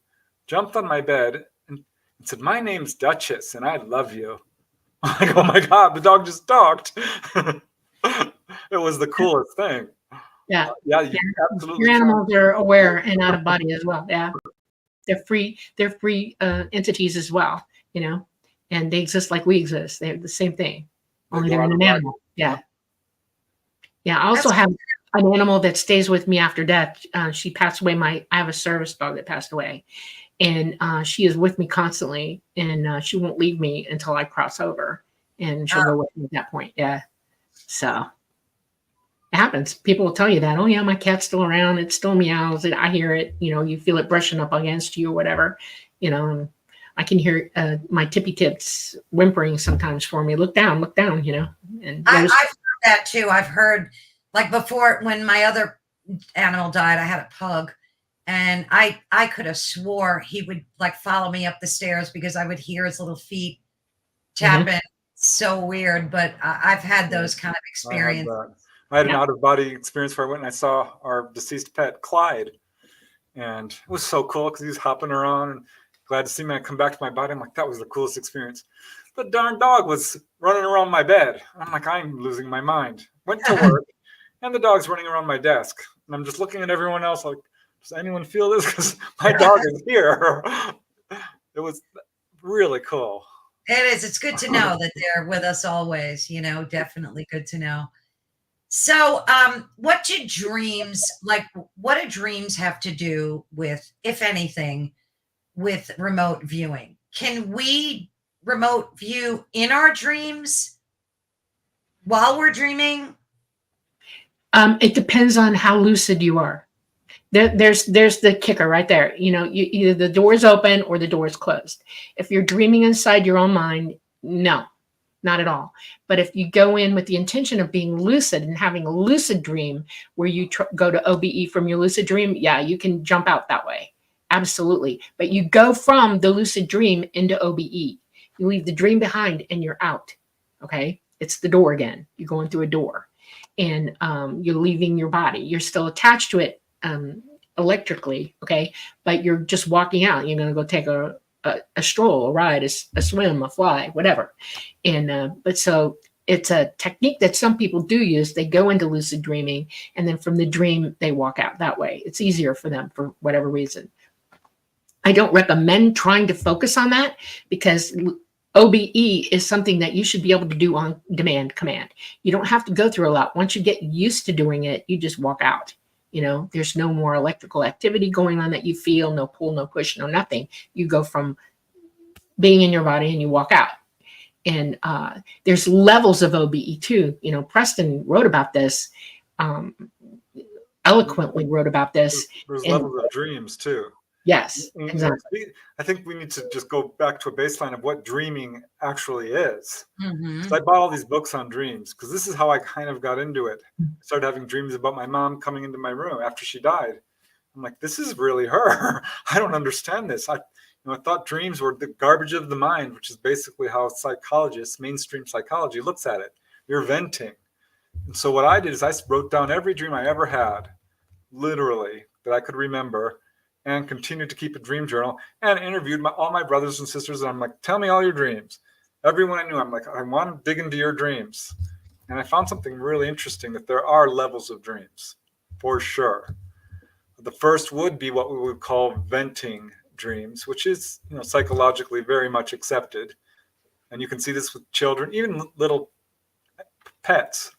jumped on my bed and said, my name's Duchess and I love you. I'm like, oh my God, the dog just talked. It was the coolest thing. Yeah. Absolutely. Your animals are aware and out of body as well. Yeah. They're free entities as well, and they exist like we exist. They're the same thing. Only they're an animal. Yeah. Yeah. I also have an animal that stays with me after death. She passed away. I have a service dog that passed away, and she is with me constantly, and she won't leave me until I cross over, and she'll go with me at that point. Yeah. So it happens. People will tell you that, oh yeah, my cat's still around. It still meows. I hear it. You feel it brushing up against you or whatever. you know, I can hear my tippy tips whimpering sometimes for me. Look down, you know. And I've heard that too. I've heard, like, before, when my other animal died, I had a pug, and I could have swore he would, like, follow me up the stairs because I would hear his little feet tapping. So weird, but I've had those kind of experiences. I had an out-of-body experience where I went and I saw our deceased pet, Clyde. And it was so cool because he was hopping around and glad to see me. I come back to my body. I'm like, that was the coolest experience. The darn dog was running around my bed. I'm like, I'm losing my mind. Went to work and the dog's running around my desk. And I'm just looking at everyone else like, does anyone feel this? Because my dog is here. It was really cool. It is. It's good to know that they're with us always, you know, definitely good to know. So, what do dreams have to do with, if anything, with remote viewing? Can we remote view in our dreams while we're dreaming? It depends on how lucid you are. There's the kicker right there. You know, either the door is open or the door is closed. If you're dreaming inside your own mind, no, not at all. But if you go in with the intention of being lucid and having a lucid dream where you go to OBE from your lucid dream, yeah, you can jump out that way. Absolutely. But you go from the lucid dream into OBE. You leave the dream behind and you're out. Okay. It's the door again. You're going through a door and you're leaving your body. You're still attached to it electrically. Okay. But you're just walking out. You're going to go take a stroll, a ride, a swim, a fly, whatever. And but so it's a technique that some people do use. They go into lucid dreaming, and then from the dream they walk out that way. It's easier for them for whatever reason. I don't recommend trying to focus on that because OBE is something that you should be able to do on demand command. You don't have to go through a lot. Once you get used to doing it, you just walk out. You know, there's no more electrical activity going on that you feel, no pull, no push, no nothing. You go from being in your body and you walk out. And there's levels of OBE too. You know, Preston wrote about this, eloquently wrote about this. There's levels of dreams too. Yes, exactly. I think we need to just go back to a baseline of what dreaming actually is. Mm-hmm. So I bought all these books on dreams because this is how I kind of got into it. I started having dreams about my mom coming into my room after she died. I'm like, this is really her. I don't understand this. I thought dreams were the garbage of the mind, which is basically how psychologists, mainstream psychology, looks at it. You're venting. And so what I did is I wrote down every dream I ever had, literally, that I could remember, and continued to keep a dream journal and interviewed all my brothers and sisters. And I'm like, tell me all your dreams. Everyone I knew, I'm like, I want to dig into your dreams. And I found something really interesting, that there are levels of dreams, for sure. The first would be what we would call venting dreams, which is, psychologically very much accepted. And you can see this with children, even little pets.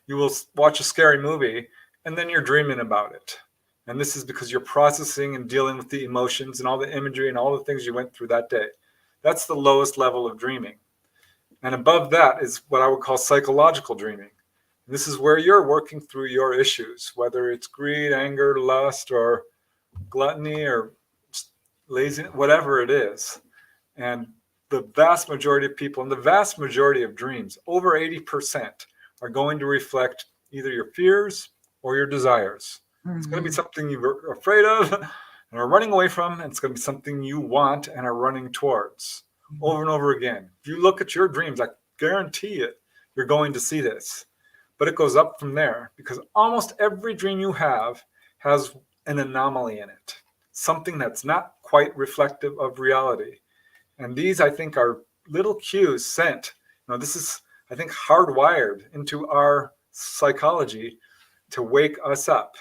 You will watch a scary movie and then you're dreaming about it. And this is because you're processing and dealing with the emotions and all the imagery and all the things you went through that day. That's the lowest level of dreaming. And above that is what I would call psychological dreaming. And this is where you're working through your issues, whether it's greed, anger, lust, or gluttony, or laziness, whatever it is. And the vast majority of people, and the vast majority of dreams, over 80%, are going to reflect either your fears or your desires. Mm-hmm. It's going to be something you're afraid of and are running away from, and it's going to be something you want and are running towards over and over again. If you look at your dreams, I guarantee it, you're going to see this. But it goes up from there, because almost every dream you have has an anomaly in it, something that's not quite reflective of reality. And these, I think, are little cues sent. This is, I think, hardwired into our psychology to wake us up,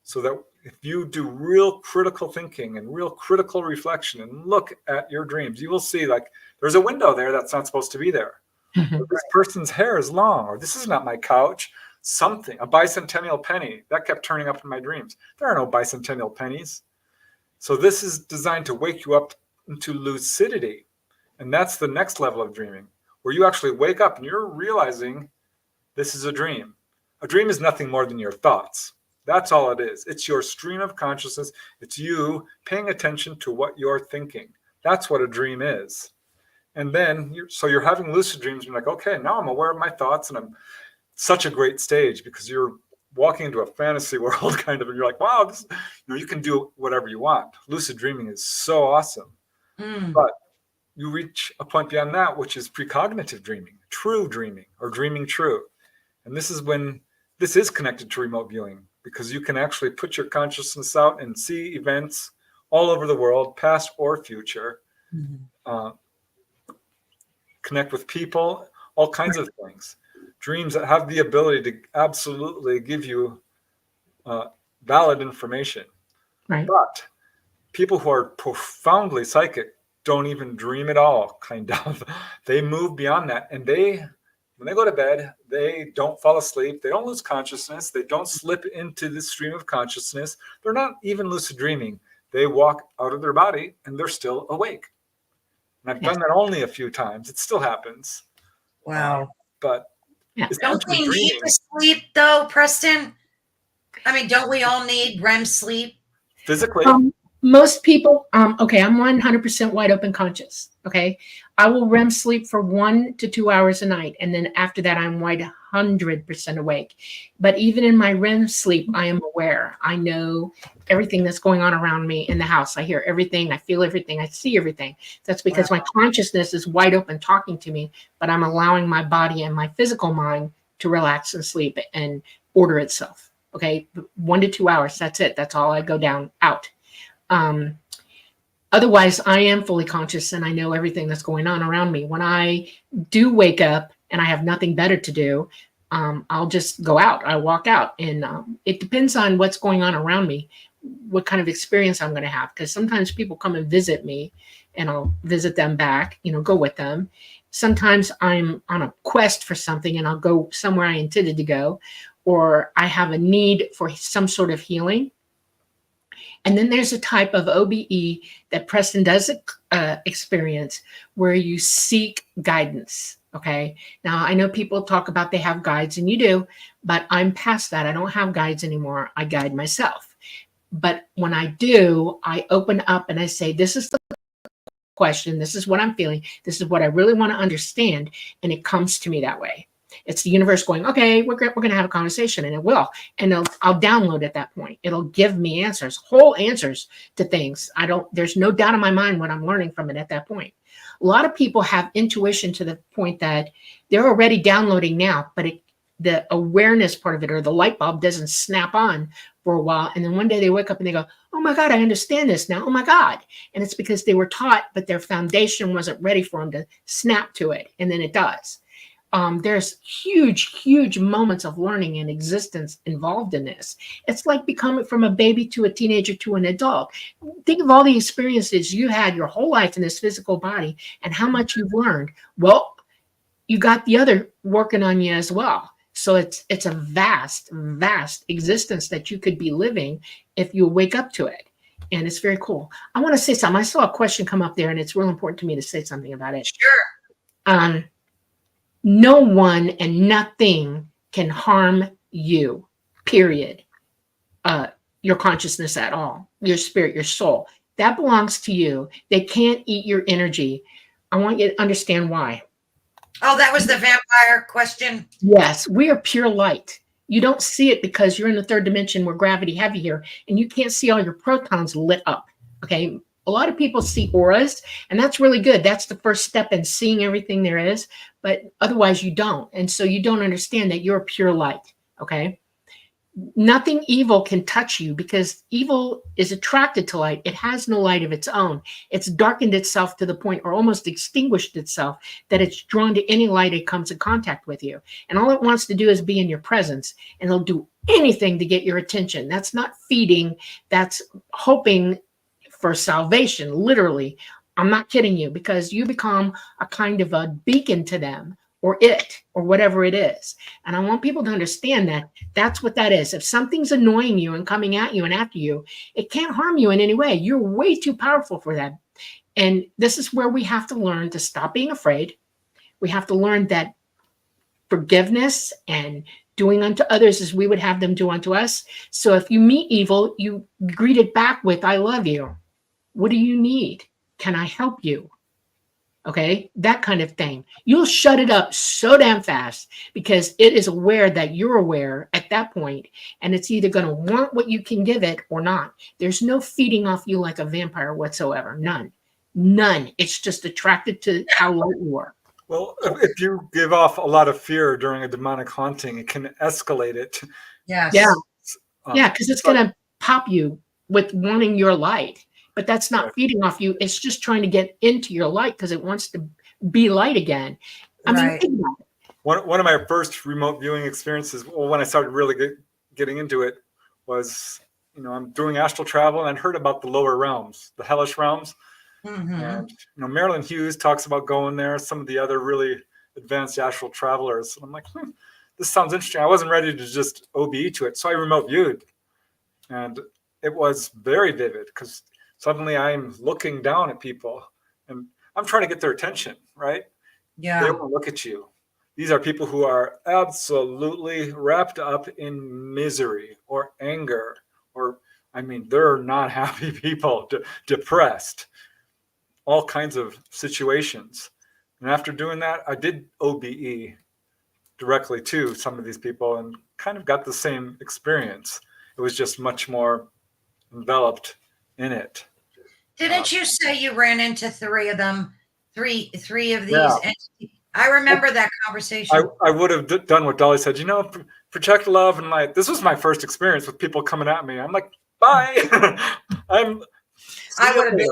so that if you do real critical thinking and real critical reflection and look at your dreams, you will see, like, there's a window there that's not supposed to be there. Or this person's hair is long, or this is not my couch. Something, a bicentennial penny, that kept turning up in my dreams. There are no bicentennial pennies. So this is designed to wake you up into lucidity. And that's the next level of dreaming, where you actually wake up and you're realizing this is a dream. A dream is nothing more than your thoughts. That's all it is. It's your stream of consciousness. It's you paying attention to what you're thinking. That's what a dream is. And then you're having lucid dreams. You're like, okay, now I'm aware of my thoughts, and I'm such a great stage because you're walking into a fantasy world kind of, and you're like, wow, this, you can do whatever you want. Lucid dreaming is so awesome. But you reach a point beyond that, which is precognitive dreaming, true dreaming, or dreaming true. And this is when this is connected to remote viewing, because you can actually put your consciousness out and see events all over the world, past or future, connect with people, all kinds of things. Dreams that have the ability to absolutely give you valid information. Right. But people who are profoundly psychic don't even dream at all, kind of. They move beyond that. And when they go to bed, they don't fall asleep. They don't lose consciousness. They don't slip into the stream of consciousness. They're not even lucid dreaming. They walk out of their body and they're still awake. And I've done that only a few times. It still happens. Wow. But don't we need to sleep though, Preston? I mean, don't we all need REM sleep? Physically? Most people, okay, I'm 100% wide open conscious. Okay. I will REM sleep for 1 to 2 hours a night. And then after that, I'm 100% awake. But even in my REM sleep, I am aware. I know everything that's going on around me in the house. I hear everything. I feel everything. I see everything. That's because my consciousness is wide open talking to me, but I'm allowing my body and my physical mind to relax and sleep and order itself. Okay. 1 to 2 hours. That's it. That's all I go down out. Otherwise, I am fully conscious and I know everything that's going on around me. When I do wake up and I have nothing better to do, I'll just go out. I walk out, and it depends on what's going on around me, what kind of experience I'm going to have. Because sometimes people come and visit me, and I'll visit them back. Go with them. Sometimes I'm on a quest for something, and I'll go somewhere I intended to go, or I have a need for some sort of healing. And then there's a type of OBE that Preston does experience where you seek guidance. Okay. Now, I know people talk about they have guides, and you do, but I'm past that. I don't have guides anymore. I guide myself. But when I do, I open up and I say, this is the question. This is what I'm feeling. This is what I really want to understand. And it comes to me that way. It's the universe going, okay, we're going to have a conversation, and it will. And I'll download at that point. It'll give me answers, whole answers to things. There's no doubt in my mind what I'm learning from it at that point. A lot of people have intuition to the point that they're already downloading now, but the awareness part of it, or the light bulb, doesn't snap on for a while. And then one day they wake up and they go, oh my God, I understand this now. Oh my God. And it's because they were taught, but their foundation wasn't ready for them to snap to it. And then it does. There's huge moments of learning and existence involved in this. It's like becoming from a baby to a teenager to an adult. Think of all the experiences you had your whole life in this physical body and how much you've learned. Well, you got the other working on you as well. So it's a vast existence that you could be living if you wake up to it. And it's very cool. I want to say something. I saw a question come up there, and it's real important to me to say something about it. Sure. No one and nothing can harm you, period. Your consciousness at all, your spirit, your soul. That belongs to you. They can't eat your energy. I want you to understand why. Oh, that was the vampire question? Yes, we are pure light. You don't see it because you're in the third dimension where gravity heavy here, and you can't see all your protons lit up, okay? A lot of people see auras, and that's really good. That's the first step in seeing everything there is, but otherwise you don't. And so you don't understand that you're pure light, okay? Nothing evil can touch you because evil is attracted to light. It has no light of its own. It's darkened itself to the point, or almost extinguished itself, that it's drawn to any light it comes in contact with you. And all it wants to do is be in your presence, and it'll do anything to get your attention. That's not feeding. That's hoping for salvation, literally. I'm not kidding you, because you become a kind of a beacon to them, or whatever it is. And I want people to understand that that's what that is. If something's annoying you and coming at you and after you, it can't harm you in any way. You're way too powerful for that. And this is where we have to learn to stop being afraid. We have to learn that forgiveness and doing unto others as we would have them do unto us. So if you meet evil, you greet it back with, I love you. What do you need? Can I help you? Okay, that kind of thing. You'll shut it up so damn fast because it is aware that you're aware at that point, and it's either going to want what you can give it or not. There's no feeding off you like a vampire whatsoever. None. None. It's just attracted to how light you are. Well, if you give off a lot of fear during a demonic haunting, it can escalate it. Yes. Yeah. Um, Yeah, because it's but- going to pop you with wanting your light. But that's not Right. feeding off you. It's just trying to get into your light because it wants to be light again. I mean, Right. think about it. One of my first remote viewing experiences, well, when I started really getting into it, was, I'm doing astral travel, and I'd heard about the lower realms, the hellish realms. Mhm. And Marilyn Hughes talks about going there. Some of the other really advanced astral travelers. And I'm like, this sounds interesting. I wasn't ready to just OBE to it, so I remote viewed, and it was very vivid because suddenly I'm looking down at people, and I'm trying to get their attention. Right? They Yeah. don't look at you. These are people who are absolutely wrapped up in misery or anger, or they're not happy people, depressed. All kinds of situations. And after doing that, I did OBE directly to some of these people and kind of got the same experience. It was just much more enveloped in it. Didn't you say you ran into three of them? Three of these Yeah. entities? I remember that conversation. I would have done what Dolly said, protect love and light. This was my first experience with people coming at me. I'm like, bye. I would have been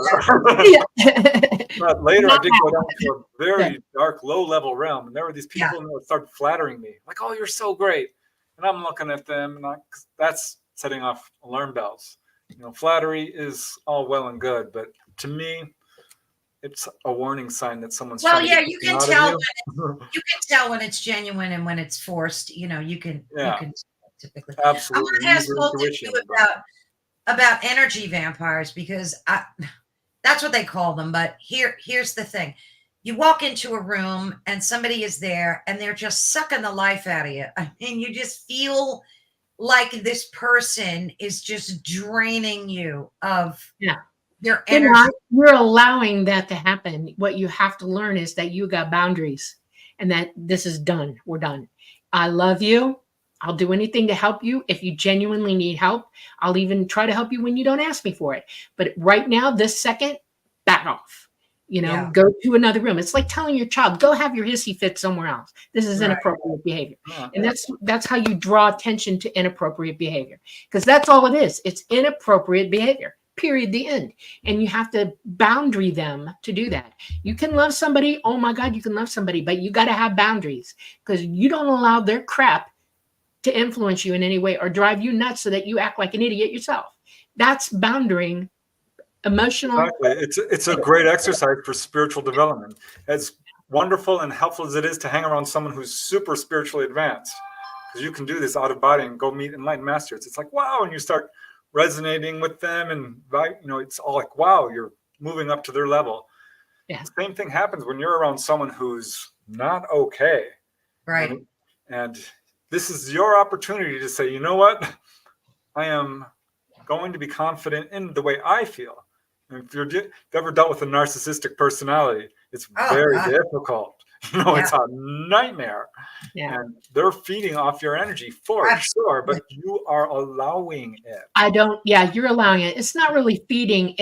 But later, Not I did go down to a very dark, low-level realm, and there were these people that started flattering me, like, "Oh, you're so great," and I'm looking at them, and that's setting off alarm bells. Flattery is all well and good, but to me, it's a warning sign that someone's. Well, trying to yeah, get you something can out tell. of You can tell when it's genuine and when it's forced. You can. Yeah. You can typically. Absolutely. I want to ask Use your both of intuition, you but- about energy vampires because that's what they call them. But here's the thing: you walk into a room and somebody is there and they're just sucking the life out of you. I mean, you just feel like this person is just draining you of their energy. You're allowing that to happen. What you have to learn is that you got boundaries and that this is done. We're done. I love you. I'll do anything to help you. If you genuinely need help, I'll even try to help you when you don't ask me for it. But right now, this second, back off. Go to another room. It's like telling your child, go have your hissy fit somewhere else. This is inappropriate behavior. And that's how you draw attention to inappropriate behavior. Because that's all it is. It's inappropriate behavior. Period. The end. And you have to boundary them to do that. You can love somebody. Oh my God, you can love somebody, but you got to have boundaries because you don't allow their crap to influence you in any way or drive you nuts so that you act like an idiot yourself. That's boundarying emotional. Exactly. It's a great exercise for spiritual development. As wonderful and helpful as it is to hang around someone who's super spiritually advanced, because you can do this out of body and go meet enlightened masters. It's like, wow, and you start resonating with them, and it's all like, wow, you're moving up to their level. Yeah. The same thing happens when you're around someone who's not okay. Right. And this is your opportunity to say, you know what? I am going to be confident in the way I feel. And if you've ever dealt with a narcissistic personality, it's very difficult. It's a nightmare. Yeah. And they're feeding off your energy for sure, but you are allowing it. You're allowing it. It's not really feeding.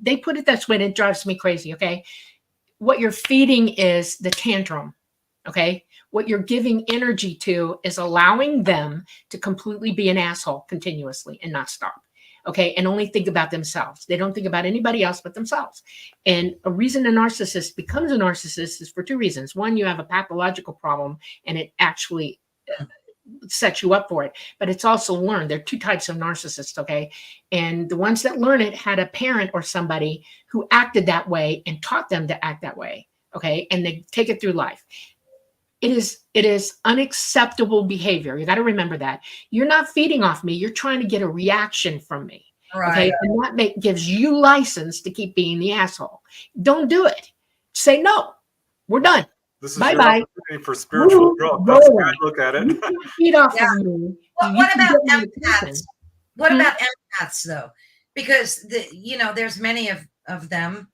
They put it this way and it drives me crazy. Okay. What you're feeding is the tantrum. Okay. What you're giving energy to is allowing them to completely be an asshole continuously and not stop. Okay. And only think about themselves. They don't think about anybody else but themselves. And a reason a narcissist becomes a narcissist is for two reasons. One, you have a pathological problem and it actually sets you up for it, but it's also learned. There are two types of narcissists. Okay. And the ones that learn it had a parent or somebody who acted that way and taught them to act that way. Okay. And they take it through life. It is unacceptable behavior. You got to remember that. You're not feeding off me. You're trying to get a reaction from me. Right. Okay. And that gives you license to keep being the asshole. Don't do it. Say no. We're done. This is bye your bye opportunity for spiritual growth. That's how I look at it. You can't feed off of me. What about empaths? What about empaths though? Because there's many of them,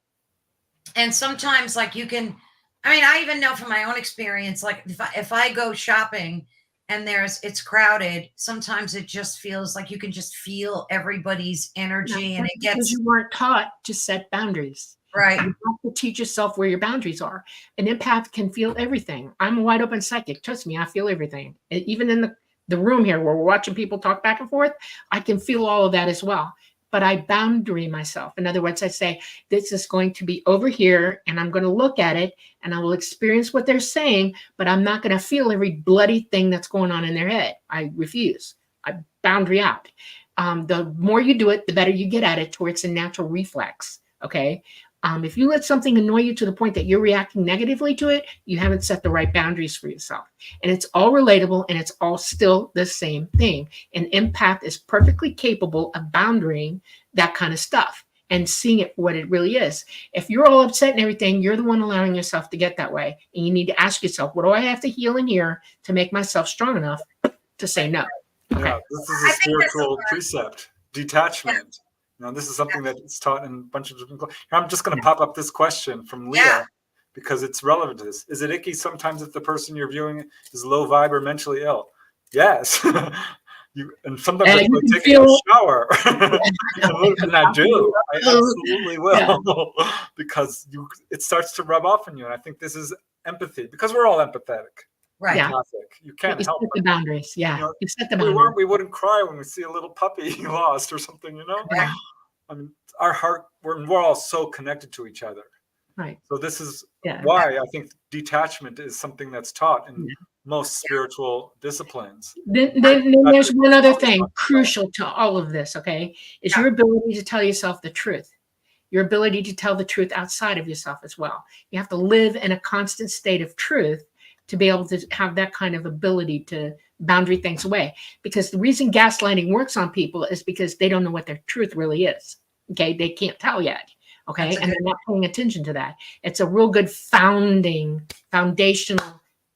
And sometimes, like, you can, I mean, I even know from my own experience, like if I go shopping and it's crowded, sometimes it just feels like you can just feel everybody's energy, and That's it because gets you weren't taught to set boundaries. right. You have to teach yourself where your boundaries are. An empath can feel everything. I'm a wide open psychic. Trust me, I feel everything. Even in the room here where we're watching people talk back and forth, I can feel all of that as well. But I boundary myself. In other words, I say, this is going to be over here, and I'm going to look at it, and I will experience what they're saying, but I'm not going to feel every bloody thing that's going on in their head. I refuse. I boundary out. The more you do it, the better you get at it, to where it's a natural reflex. Okay. If you let something annoy you to the point that you're reacting negatively to it, you haven't set the right boundaries for yourself. And it's all relatable, and it's all still the same thing. An empath is perfectly capable of boundarying that kind of stuff and seeing it for what it really is. If you're all upset and everything, you're the one allowing yourself to get that way. And you need to ask yourself, what do I have to heal in here to make myself strong enough to say no? Okay. Yeah, this is a spiritual precept, detachment. You know, this is something that is taught in a bunch of different. I'm just going to pop up this question from Leah because it's relevant to this. Is it icky sometimes if the person you're viewing is low vibe or mentally ill? Yes. And sometimes I feel like taking a shower. And I do. I absolutely will. Because it starts to rub off on you. And I think this is empathy, because we're all empathetic. Right. Yeah. You can't You help set the boundaries. Yeah. You know, you set the boundaries. We wouldn't cry when we see a little puppy lost or something, you know? Yeah. I mean, our heart, we're all so connected to each other. Right. So this is why I think detachment is something that's taught in most spiritual disciplines. Then there's one other thing crucial to all of this, okay, is your ability to tell yourself the truth. Your ability to tell the truth outside of yourself as well. You have to live in a constant state of truth to be able to have that kind of ability to boundary things away. Because the reason gaslighting works on people is because they don't know what their truth really is. Okay, they can't tell yet. Okay, and they're not paying attention to that. It's a real good foundational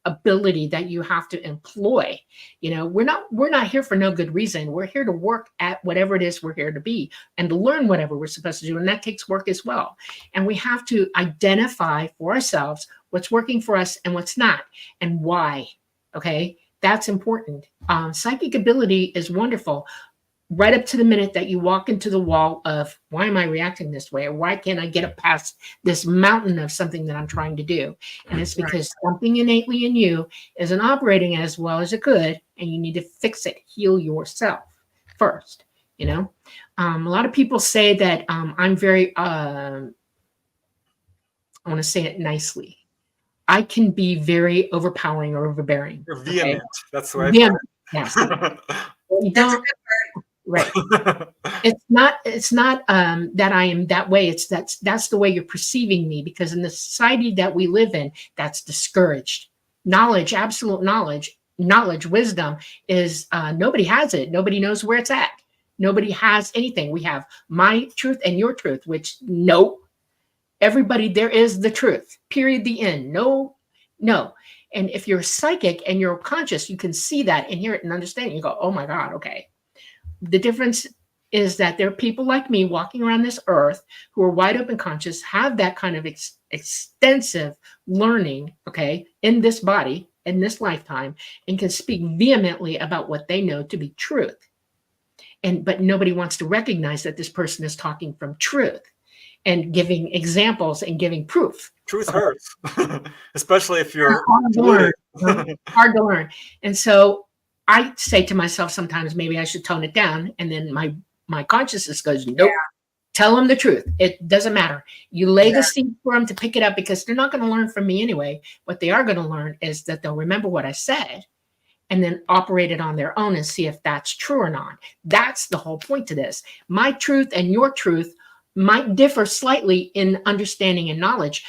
ability that you have to employ. You know, we're not here for no good reason. We're here to work at whatever it is we're here to be, and to learn whatever we're supposed to do, and that takes work as well. And we have to identify for ourselves what's working for us and what's not, and why. Okay, that's important. Psychic ability is wonderful, right up to the minute that you walk into the wall of, why am I reacting this way? Or why can't I get past this mountain of something that I'm trying to do? And it's because something innately in you isn't operating as well as it could, and you need to fix it, heal yourself first. You know, a lot of people say that I'm very, I want to say it nicely, I can be very overpowering or overbearing. You're vehement. Okay? That's the way vehement. Yes. You don't. Right. It's not that I am that way. It's that's the way you're perceiving me, because in the society that we live in, that's discouraged. Knowledge, absolute knowledge, wisdom is nobody has it. Nobody knows where it's at. Nobody has anything. We have my truth and your truth, which everybody, there is the truth. Period. The end. No. And if you're psychic and you're conscious, you can see that and hear it and understand it. You go, oh my God, okay. The difference is that there are people like me walking around this earth who are wide open conscious, have that kind of extensive learning, okay, in this body, in this lifetime, and can speak vehemently about what they know to be truth. But nobody wants to recognize that this person is talking from truth and giving examples and giving proof. Truth hurts, especially if you're hard to learn. And so I say to myself sometimes, maybe I should tone it down. And then my consciousness goes, nope, tell them the truth. It doesn't matter. You lay the seed for them to pick it up, because they're not going to learn from me anyway. What they are going to learn is that they'll remember what I said and then operate it on their own and see if that's true or not. That's the whole point to this. My truth and your truth might differ slightly in understanding and knowledge,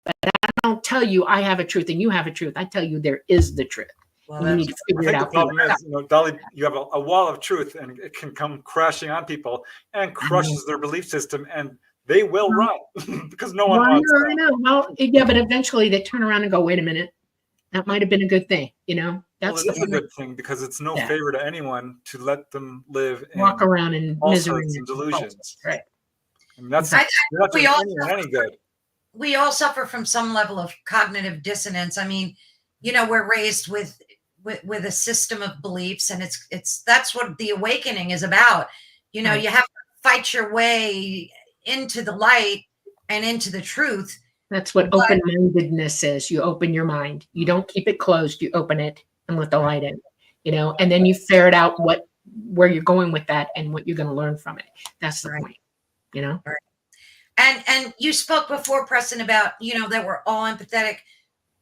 but I don't tell you I have a truth and you have a truth. I tell you there is the truth. Well, you need to figure it out. The problem is, Dolly, you have a wall of truth, and it can come crashing on people and crushes their belief system, and they will run because no one wants that. I know. Well, yeah, but eventually they turn around and go, wait a minute, that might have been a good thing. That's it is a good thing, because it's no favor to anyone to let them walk around in misery and delusions. Right. And that's not doing any good. we all suffer from some level of cognitive dissonance. I mean, we're raised with a system of beliefs, and that's what the awakening is about. Right. You have to fight your way into the light and into the truth. That's what open-mindedness is. You open your mind. You don't keep it closed. You open it and let the light in, and then you ferret out where you're going with that and what you're going to learn from it. That's the point, Right. And you spoke before, Preston, about, that we're all empathetic.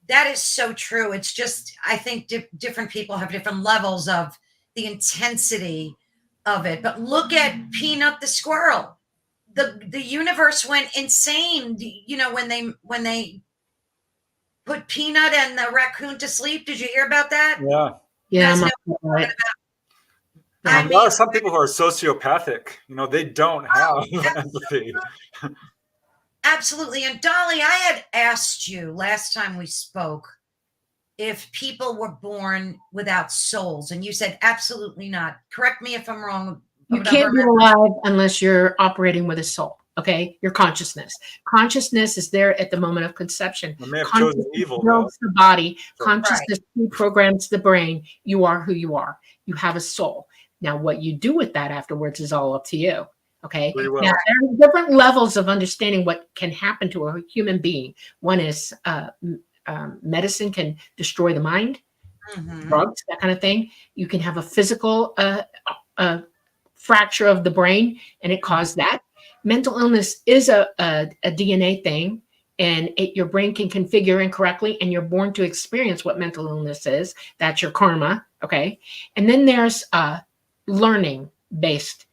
That is so true. It's just, I think different people have different levels of the intensity of it. But look at Peanut the squirrel. The universe went insane, when they put Peanut and the raccoon to sleep. Did you hear about that? Yeah. Yeah. There are some people who are sociopathic. They don't have empathy. Absolutely. And Dolly, I had asked you last time we spoke if people were born without souls, and you said absolutely not. Correct me if I'm wrong. You can't be alive unless you're operating with a soul. Okay, your consciousness. Consciousness is there at the moment of conception. I may have chosen evil. Builds the body. So, consciousness programs the brain. You are who you are. You have a soul. Now, what you do with that afterwards is all up to you. Okay. Now, there are different levels of understanding what can happen to a human being. One is medicine can destroy the mind, drugs, that kind of thing. You can have a physical fracture of the brain, and it caused that. Mental illness is a DNA thing, and your brain can configure incorrectly, and you're born to experience what mental illness is. That's your karma. Okay. And then there's learning-based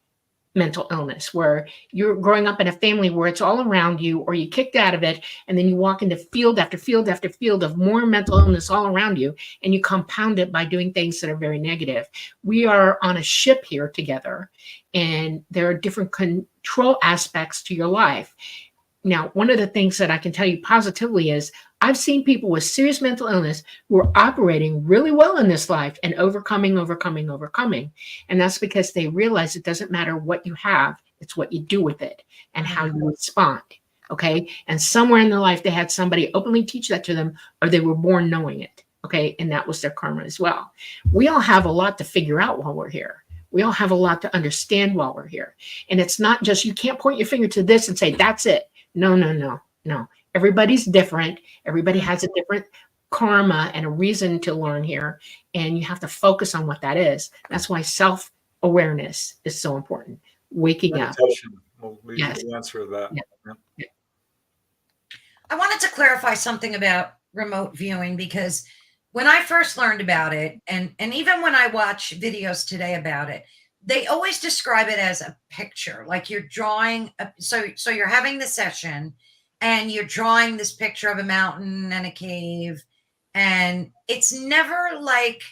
mental illness, where you're growing up in a family where it's all around you, or you kicked out of it, and then you walk into field after field after field of more mental illness all around you, and you compound it by doing things that are very negative. We are on a ship here together, and there are different control aspects to your life. Now, one of the things that I can tell you positively is I've seen people with serious mental illness who are operating really well in this life and overcoming. And that's because they realize it doesn't matter what you have, it's what you do with it and how you respond. Okay. And somewhere in their life, they had somebody openly teach that to them, or they were born knowing it. Okay. And that was their karma as well. We all have a lot to figure out while we're here. We all have a lot to understand while we're here. And it's not just, you can't point your finger to this and say, that's it. No. Everybody's different. Everybody has a different karma and a reason to learn here. And you have to focus on what that is. That's why self-awareness is so important. Waking up. Will lead to the answer to that. Yeah. I wanted to clarify something about remote viewing, because when I first learned about it, and even when I watch videos today about it, they always describe it as a picture, like you're drawing. So you're having the session, and you're drawing this picture of a mountain and a cave, and it's never like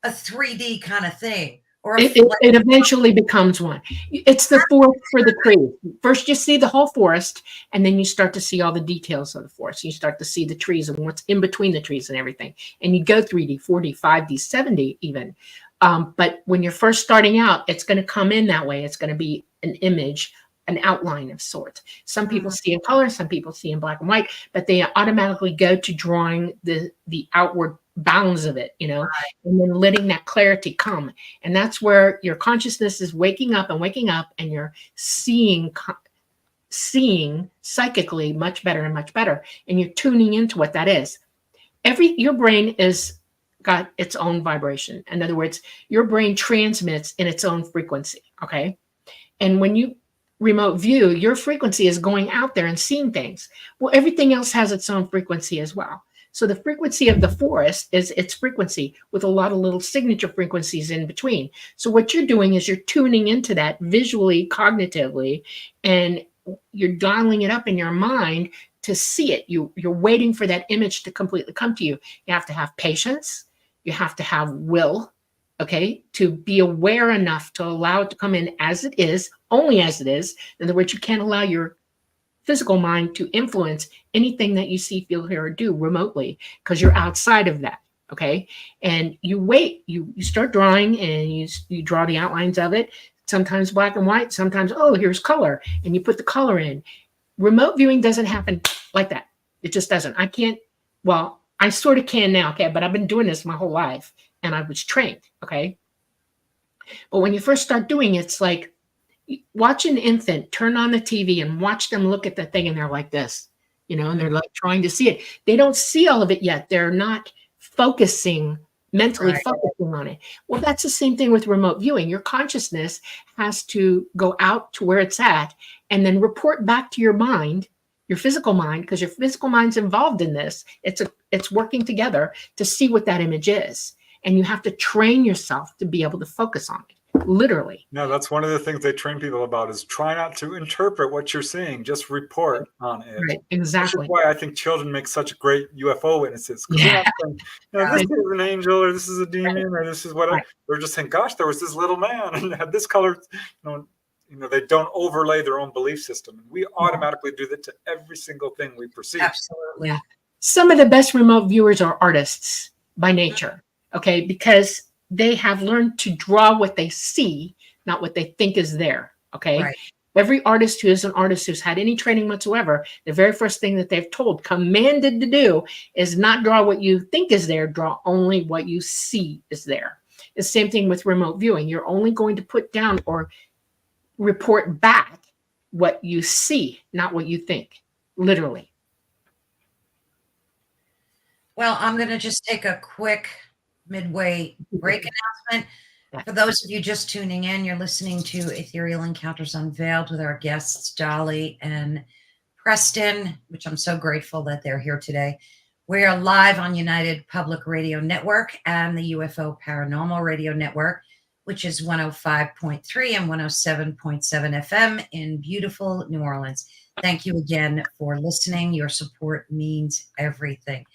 a 3D kind of thing. Or it eventually becomes one. It's the forest for the trees. First, you see the whole forest, and then you start to see all the details of the forest. You start to see the trees and what's in between the trees and everything. And you go 3D, 4D, 5D, 7D even. But when you're first starting out, it's going to come in that way. It's going to be an image, an outline of sorts. Some people see in color, some people see in black and white, but they automatically go to drawing the outward bounds of it, and then letting that clarity come. And that's where your consciousness is waking up, and you're seeing psychically much better and much better. And you're tuning into what that is. Your brain is got its own vibration. In other words, your brain transmits in its own frequency. Okay. And when you remote view, your frequency is going out there and seeing things. Well, everything else has its own frequency as well. So the frequency of the forest is its frequency with a lot of little signature frequencies in between. So what you're doing is you're tuning into that visually, cognitively, and you're dialing it up in your mind to see it. You're waiting for that image to completely come to you. You have to have patience. You have to have will, okay, to be aware enough to allow it to come in as it is, only as it is. In other words, you can't allow your physical mind to influence anything that you see, feel, hear, or do remotely, because you're outside of that. Okay. And you wait, you start drawing, and you draw the outlines of it, sometimes black and white, sometimes, oh, here's color, and you put the color in. Remote viewing doesn't happen like that. It just doesn't. I can't, well, I sort of can now, okay, but I've been doing this my whole life and I was trained, okay? But when you first start doing it, it's like watch an infant turn on the TV and watch them look at the thing and they're like this, and they're like trying to see it. They don't see all of it yet. They're not mentally Right. focusing on it. Well, that's the same thing with remote viewing. Your consciousness has to go out to where it's at and then report back to your mind, your physical mind, because your physical mind's involved in this. It's working together to see what that image is. And you have to train yourself to be able to focus on it, literally. No, that's one of the things they train people about is try not to interpret what you're seeing, just report on it. Right, exactly. Which is why I think children make such great UFO witnesses. Because Yeah. they're not saying, this is an angel or this is a demon or this is whatever. Right. They're just saying, gosh, there was this little man and had this color. They don't overlay their own belief system. We automatically do that to every single thing we perceive. Absolutely. Yeah. Some of the best remote viewers are artists by nature, okay, because they have learned to draw what they see, not what they think is there, okay? Right. Every artist who is an artist who's had any training whatsoever, the very first thing that they've commanded to do is not draw what you think is there, draw only what you see is there. The same thing with remote viewing. You're only going to put down or report back what you see, not what you think, literally. Well, I'm going to just take a quick midway break announcement. For those of you just tuning in, you're listening to Ethereal Encounters Unveiled with our guests, Dolly and Preston, which I'm so grateful that they're here today. We are live on United Public Radio Network and the UFO Paranormal Radio Network, which is 105.3 and 107.7 FM in beautiful New Orleans. Thank you again for listening. Your support means everything.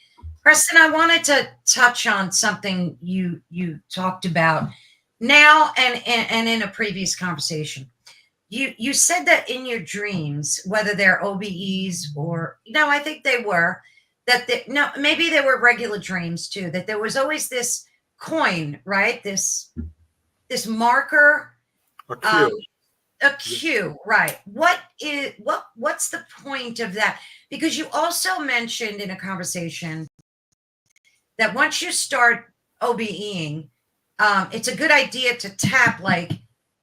Preston, I wanted to touch on something you talked about now and in a previous conversation. You said that in your dreams, whether they're OBEs or no, I think they were maybe they were regular dreams too. That there was always this coin, right? This marker, a cue, right? What's the point of that? Because you also mentioned in a conversation that once you start OBEing, it's a good idea to tap like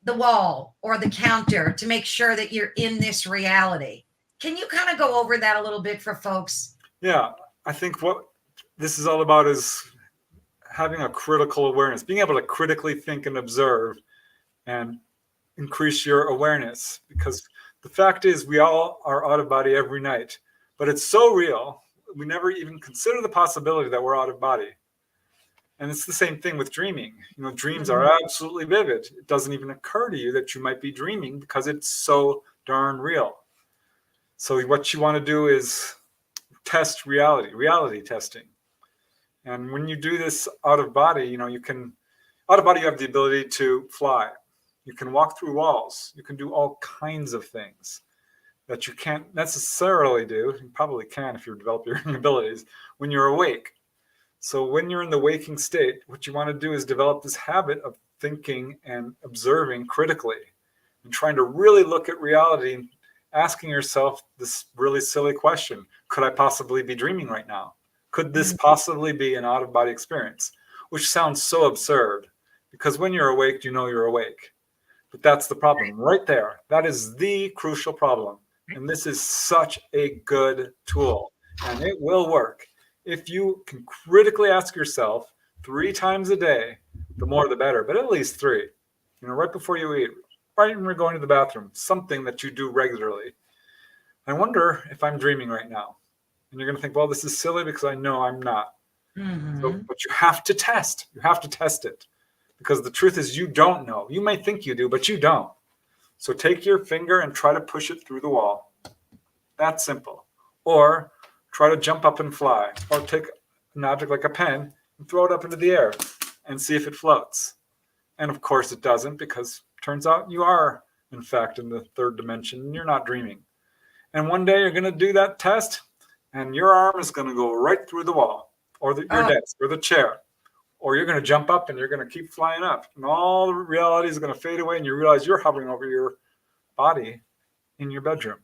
the wall or the counter to make sure that you're in this reality. Can you kind of go over that a little bit for folks? Yeah, I think what this is all about is having a critical awareness, being able to critically think and observe and increase your awareness. Because the fact is we all are out of body every night, but it's so real. We never even consider the possibility that we're out of body. And it's the same thing with dreaming. Dreams are absolutely vivid. It doesn't even occur to you that you might be dreaming because it's so darn real. So what you want to do is test reality testing. And when you do this out of body, you have the ability to fly. You can walk through walls. You can do all kinds of things that you can't necessarily do. You probably can if you develop your abilities when you're awake. So when you're in the waking state, what you want to do is develop this habit of thinking and observing critically and trying to really look at reality and asking yourself this really silly question. Could I possibly be dreaming right now? Could this possibly be an out-of-body experience? Which sounds so absurd because when you're awake, you're awake. But that's the problem right there. That is the crucial problem. And this is such a good tool and it will work. If you can critically ask yourself 3 times a day, the more the better, but at least 3, right before you eat, right when you're going to the bathroom, something that you do regularly. I wonder if I'm dreaming right now. And you're going to think, well, this is silly because I know I'm not. But you have to test. You have to test it because the truth is you don't know. You may think you do, but you don't. So take your finger and try to push it through the wall. That's simple. Or try to jump up and fly, or take an object like a pen and throw it up into the air and see if it floats. And of course it doesn't because it turns out you are, in fact, in the 3rd dimension and you're not dreaming. And one day you're going to do that test and your arm is going to go right through the wall or your desk or the chair, or you're going to jump up and you're going to keep flying up and all the reality is going to fade away and you realize you're hovering over your body in your bedroom.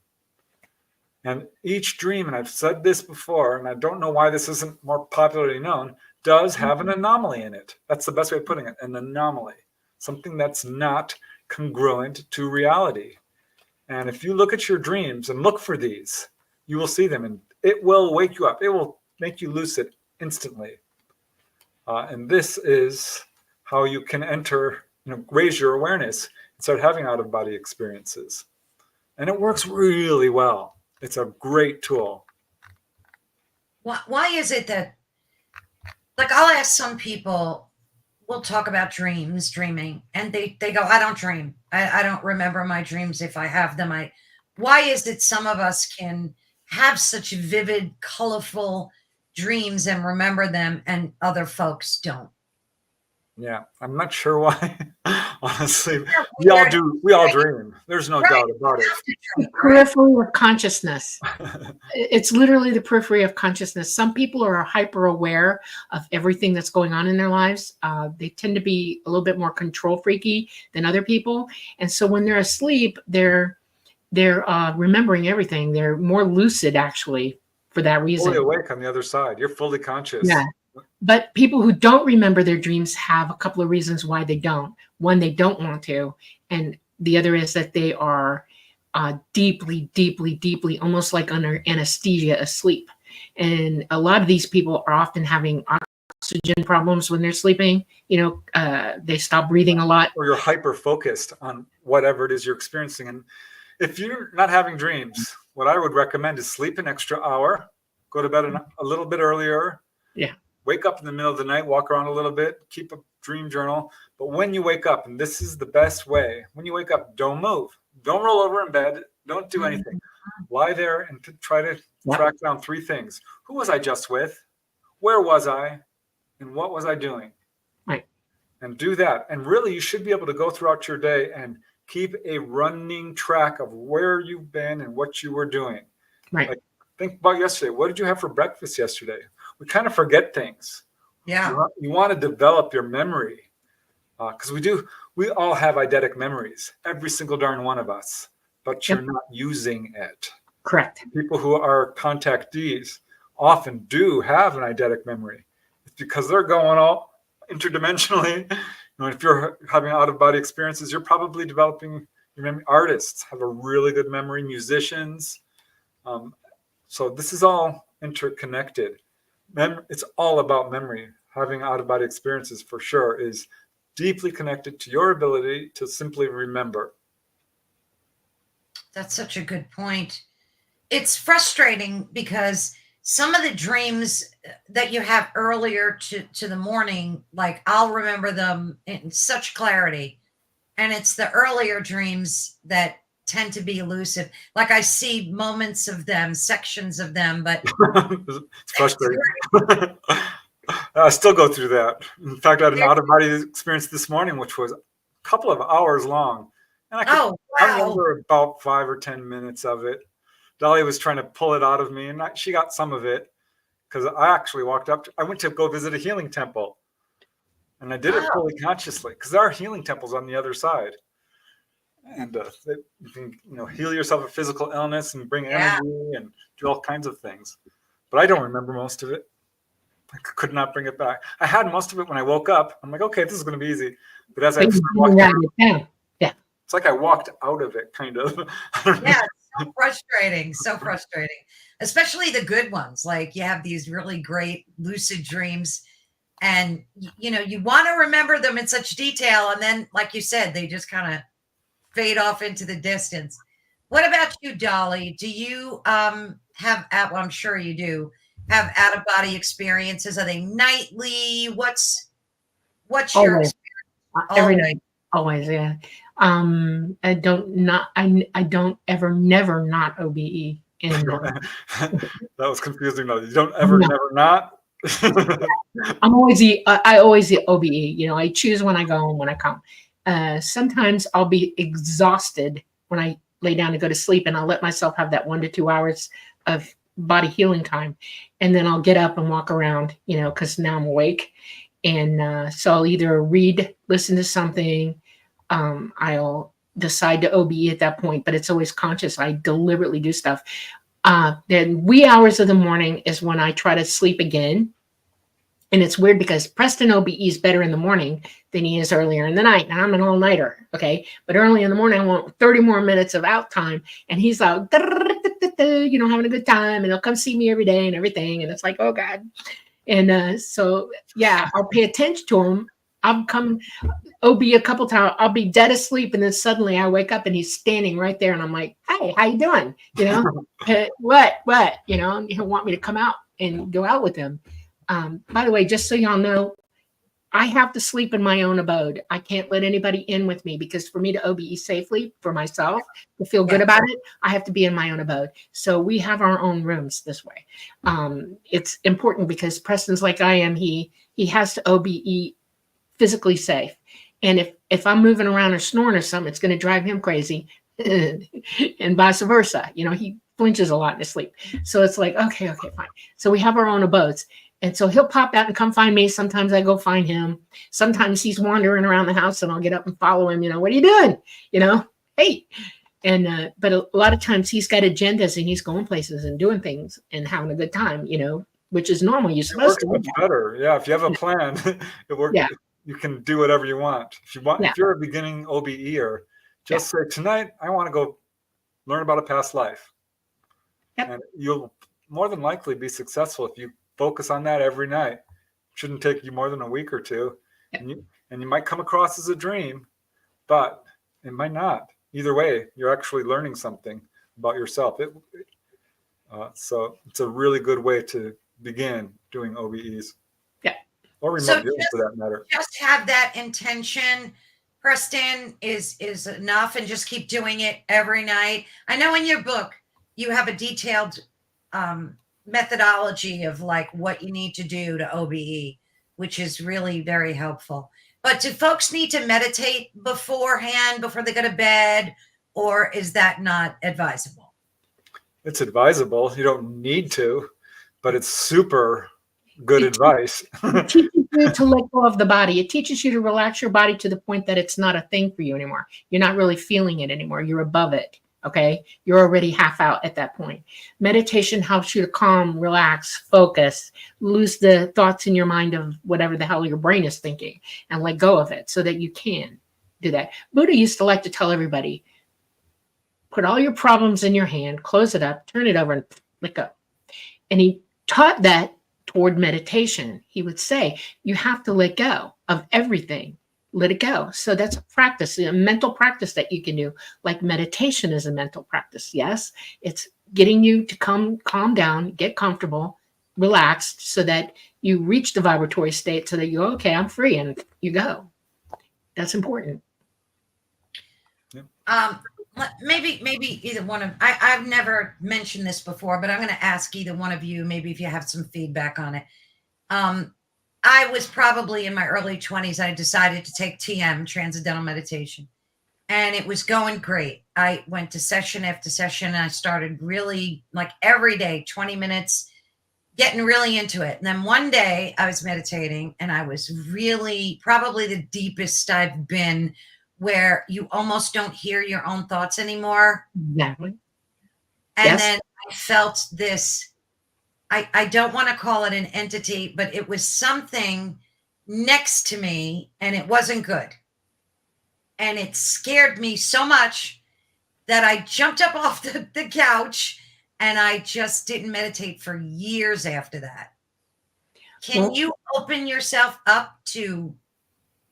And each dream, and I've said this before, and I don't know why this isn't more popularly known, does have an anomaly in it. That's the best way of putting it, an anomaly. Something that's not congruent to reality. And if you look at your dreams and look for these, you will see them, and it will wake you up. It will make you lucid instantly. And this is how you can enter, raise your awareness and start having out-of-body experiences. And it works really well. It's a great tool. Why is it that, like, I'll ask some people, we'll talk about dreaming, and they go, I don't dream. I don't remember my dreams. If I have them, why is it some of us can have such vivid, colorful dreams and remember them and other folks don't? Yeah, I'm not sure why. Honestly, we all do. We all dream. There's no doubt about it. The periphery of consciousness. It's literally the periphery of consciousness. Some people are hyper aware of everything that's going on in their lives. They tend to be a little bit more control freaky than other people, and so when they're asleep, they're remembering everything. They're more lucid, actually, for that reason. Fully awake on the other side. You're fully conscious. Yeah. But people who don't remember their dreams have a couple of reasons why they don't. One, they don't want to. And the other is that they are deeply, deeply, deeply, almost like under anesthesia, asleep. And a lot of these people are often having oxygen problems when they're sleeping. They stop breathing a lot. Or you're hyper focused on whatever it is you're experiencing. And if you're not having dreams, what I would recommend is sleep an extra hour, go to bed a little bit earlier. Yeah. Wake up in the middle of the night, walk around a little bit, keep a dream journal. But when you wake up, and this is the best way, when you wake up, don't move. Don't roll over in bed. Don't do anything. Lie there and try to track down three things. Who was I just with? Where was I? And what was I doing? Right. And do that. And really, you should be able to go throughout your day and keep a running track of where you've been and what you were doing. Right. Like, think about yesterday. What did you have for breakfast yesterday? We kind of forget things. Yeah. You want to develop your memory because we all have eidetic memories, every single darn one of us, but you're not using it. Correct. People who are contactees often do have an eidetic memory. It's because they're going all interdimensionally. If you're having out-of-body experiences, you're probably developing your memory. Artists have a really good memory, musicians. So this is all interconnected. It's all about memory. Having out-of-body experiences, for sure, is deeply connected to your ability to simply remember. That's such a good point. It's frustrating because some of the dreams that you have earlier to the morning, like I'll remember them in such clarity. And it's the earlier dreams that tend to be elusive. Like I see moments of them, sections of them, but it's frustrating. I still go through that. In fact, I had an out-of-body experience this morning, which was a couple of hours long. And I remember about 5 or 10 minutes of it. Dolly was trying to pull it out of me, and she got some of it because I actually I went to go visit a healing temple. And I did it fully consciously because there are healing temples on the other side. And you can heal yourself of physical illness and bring energy and do all kinds of things. But I don't remember most of it. I could not bring it back. I had most of it when I woke up. I'm like, okay, this is going to be easy. But as I walked out, it's like I walked out of it, kind of. Yeah, it's so frustrating. So frustrating. Especially the good ones. Like you have these really great lucid dreams. And, you want to remember them in such detail. And then, like you said, they just kind of fade off into the distance. What about you, Dolly? Do you have, well, I'm sure you do, have out-of-body experiences? Are they nightly? What's your experience? Every night. Always, yeah. I don't ever, never not OBE. And, that was confusing though. You don't ever, never not? I always the OBE. I choose when I go and when I come. Sometimes I'll be exhausted when I lay down to go to sleep, and I'll let myself have that 1 to 2 hours of body healing time, and then I'll get up and walk around, because now I'm awake, and so I'll either read, listen to something. I'll decide to OBE at that point, but it's always conscious. I deliberately do stuff. Then wee hours of the morning is when I try to sleep again. And it's weird because Preston OBE is better in the morning than he is earlier in the night. Now I'm an all-nighter, okay? But early in the morning, I want 30 more minutes of out time. And he's like, you know, having a good time. And he'll come see me every day and everything. And it's like, oh, God. And so, yeah, I'll pay attention to him. I'll come OB a couple times. I'll be dead asleep. And then suddenly I wake up and he's standing right there. And I'm like, hey, how you doing? You know, what? You know, he'll want me to come out and go out with him. By the way, just so y'all know, I have to sleep in my own abode. I can't let anybody in with me because for me to OBE safely for myself, to feel good about it, I have to be in my own abode. So we have our own rooms this way. It's important because Preston's like I am. He has to OBE physically safe. And if I'm moving around or snoring or something, it's going to drive him crazy and vice versa. You know, he flinches a lot in his sleep. So it's like, okay, fine. So we have our own abodes. And so he'll pop out and come find me. Sometimes I go find him. Sometimes he's wandering around the house and I'll get up and follow him. You know, what are you doing? You know, hey. And but a lot of times he's got agendas and he's going places and doing things and having a good time, you know, which is normal. You're supposed to. It works much better. Yeah. If you have a plan, it works. Yeah. You can do whatever you want. If you want, if you're a beginning OBEer, just say, tonight, I want to go learn about a past life. Yep. And you'll more than likely be successful if you focus on that every night. It shouldn't take you more than a week or two. Yep. And you might come across as a dream, but it might not. Either way, you're actually learning something about yourself. So it's a really good way to begin doing OBEs. Yeah. Or remote viewing for that matter. Just have that intention, Preston, is enough, and just keep doing it every night. I know in your book you have a detailed methodology of like what you need to do to OBE, which is really very helpful. But do folks need to meditate beforehand, before they go to bed, or is that not advisable? It's advisable. You don't need to, but it's super good advice. It teaches you to let go of the body. It teaches you to relax your body to the point that it's not a thing for you anymore. You're not really feeling it anymore. You're above it. Okay. You're already half out at that point. Meditation helps you to calm, relax, focus, lose the thoughts in your mind of whatever the hell your brain is thinking and let go of it so that you can do that. Buddha used to like to tell everybody, put all your problems in your hand, close it up, turn it over and let go. And he taught that toward meditation. He would say, you have to let go of everything. Let it go. So that's a practice, a mental practice that you can do. Like meditation is a mental practice. Yes, it's getting you to calm down, get comfortable, relaxed, so that you reach the vibratory state so that you go, okay, I'm free, and you go. That's important. Maybe either one of I've never mentioned this before, but I'm going to ask either one of you, maybe if you have some feedback on it. I was probably in my early 20s. I decided to take TM, Transcendental Meditation, and it was going great. I went to session after session, and I started really, like, every day, 20 minutes, getting really into it. And then one day I was meditating, and I was really probably the deepest I've been, where you almost don't hear your own thoughts anymore. Exactly. And then I felt this, I don't want to call it an entity, but it was something next to me, and it wasn't good. And it scared me so much that I jumped up off the couch, and I just didn't meditate for years after that. Can you open yourself up to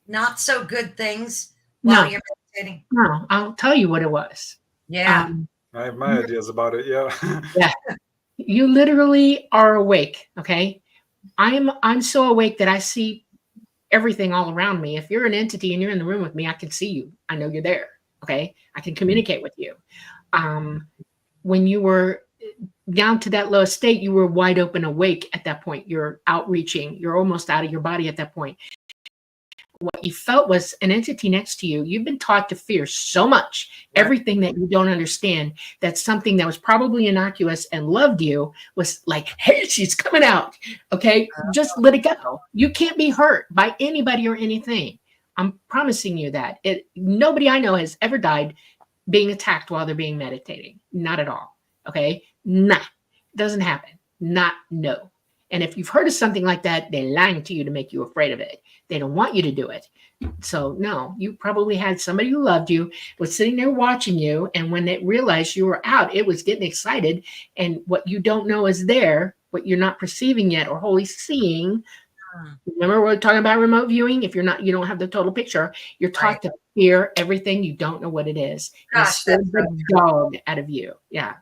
not so good things while you're meditating? No, I'll tell you what it was. Yeah. I have my ideas about it. Yeah. Yeah. You literally are awake. Okay. I'm so awake that I see everything all around me. If you're an entity and you're in the room with me, I can see you. I know you're there. Okay. I can communicate with you. When you were down to that low state, you were wide open awake at that point. You're outreaching. You're almost out of your body at that point. What you felt was an entity next to you. You've been taught to fear so much, everything that you don't understand, that something that was probably innocuous and loved you was like, hey, she's coming out. Okay, just let it go. You can't be hurt by anybody or anything. I'm promising you that. Nobody I know has ever died being attacked while they're being meditating. Not at all. Okay. Nah, doesn't happen. Not no. And if you've heard of something like that, they're lying to you to make you afraid of it. They don't want you to do it. So no, you probably had somebody who loved you, was sitting there watching you, and when they realized you were out, it was getting excited. And what you don't know is there, what you're not perceiving yet or wholly seeing. Remember, we're talking about remote viewing. If you're not, you don't have the total picture. You're taught to fear everything. You don't know what it is. Gosh, scared the dog out of you. Yeah.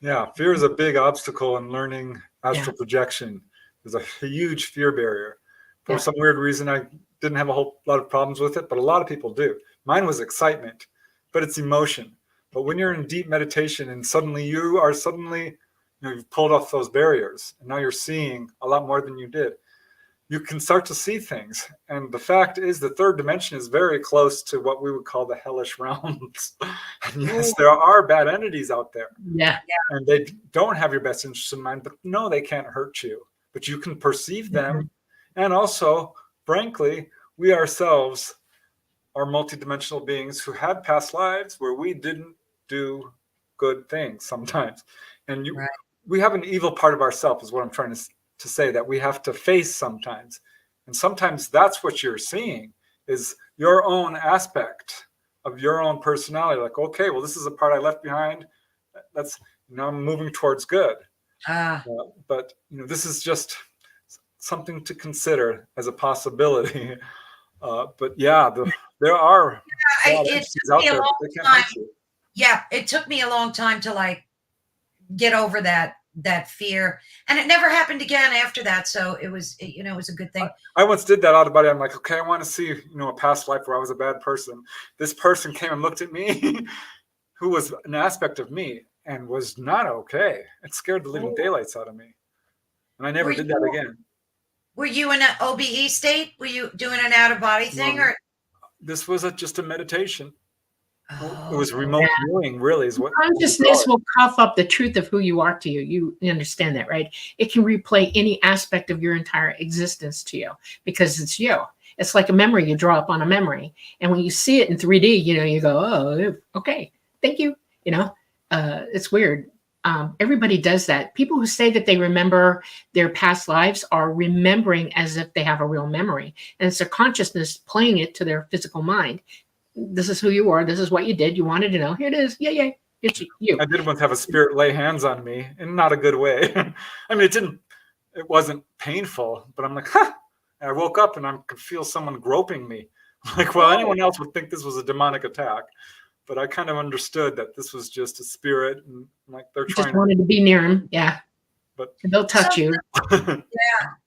Yeah, fear is a big obstacle in learning astral projection. There's a huge fear barrier. For some weird reason, I didn't have a whole lot of problems with it, but a lot of people do. Mine was excitement, but it's emotion. But when you're in deep meditation and suddenly you've pulled off those barriers and now you're seeing a lot more than you did, you can start to see things. And the fact is the third dimension is very close to what we would call the hellish realms. And yes, there are bad entities out there. Yeah. And they don't have your best interest in mind, but no, they can't hurt you. But you can perceive them. And also, frankly, we ourselves are multidimensional beings who had past lives where we didn't do good things sometimes. And we have an evil part of ourselves, is what I'm trying to say, that we have to face sometimes. And sometimes that's what you're seeing, is your own aspect of your own personality. Like, okay, well, this is a part I left behind. That's, now I'm moving towards good. But this is just something to consider as a possibility. But there are it took me a long time. Yeah, it took me a long time to like get over that fear, and it never happened again after that. So it was it was a good thing. I once did that out of body. I'm like, okay, I want to see a past life where I was a bad person. This person came and looked at me who was an aspect of me and was not okay. It scared the living daylights out of me, and I never did that again. Were you in an OBE state? Were you doing an out of body thing, or this was just a meditation? It was remote viewing, really, is what consciousness will cough up the truth of who you are to you. You understand that, right? It can replay any aspect of your entire existence to you because it's you. It's like a memory you draw up on a memory, and when you see it in 3D, you go, "Oh, okay, thank you." It's weird. Everybody does that. People who say that they remember their past lives are remembering as if they have a real memory, and it's their consciousness playing it to their physical mind. This is who you are. This is what you did. You wanted to know. Here it is. Yeah. It's you. I did once have a spirit lay hands on me in not a good way. I mean, it wasn't painful, but I'm like, huh. And I woke up and I could feel someone groping me. I'm like, well, anyone else would think this was a demonic attack. But I kind of understood that this was just a spirit, and like they're trying. Just wanted to be near him, yeah. But they'll touch you. Yeah,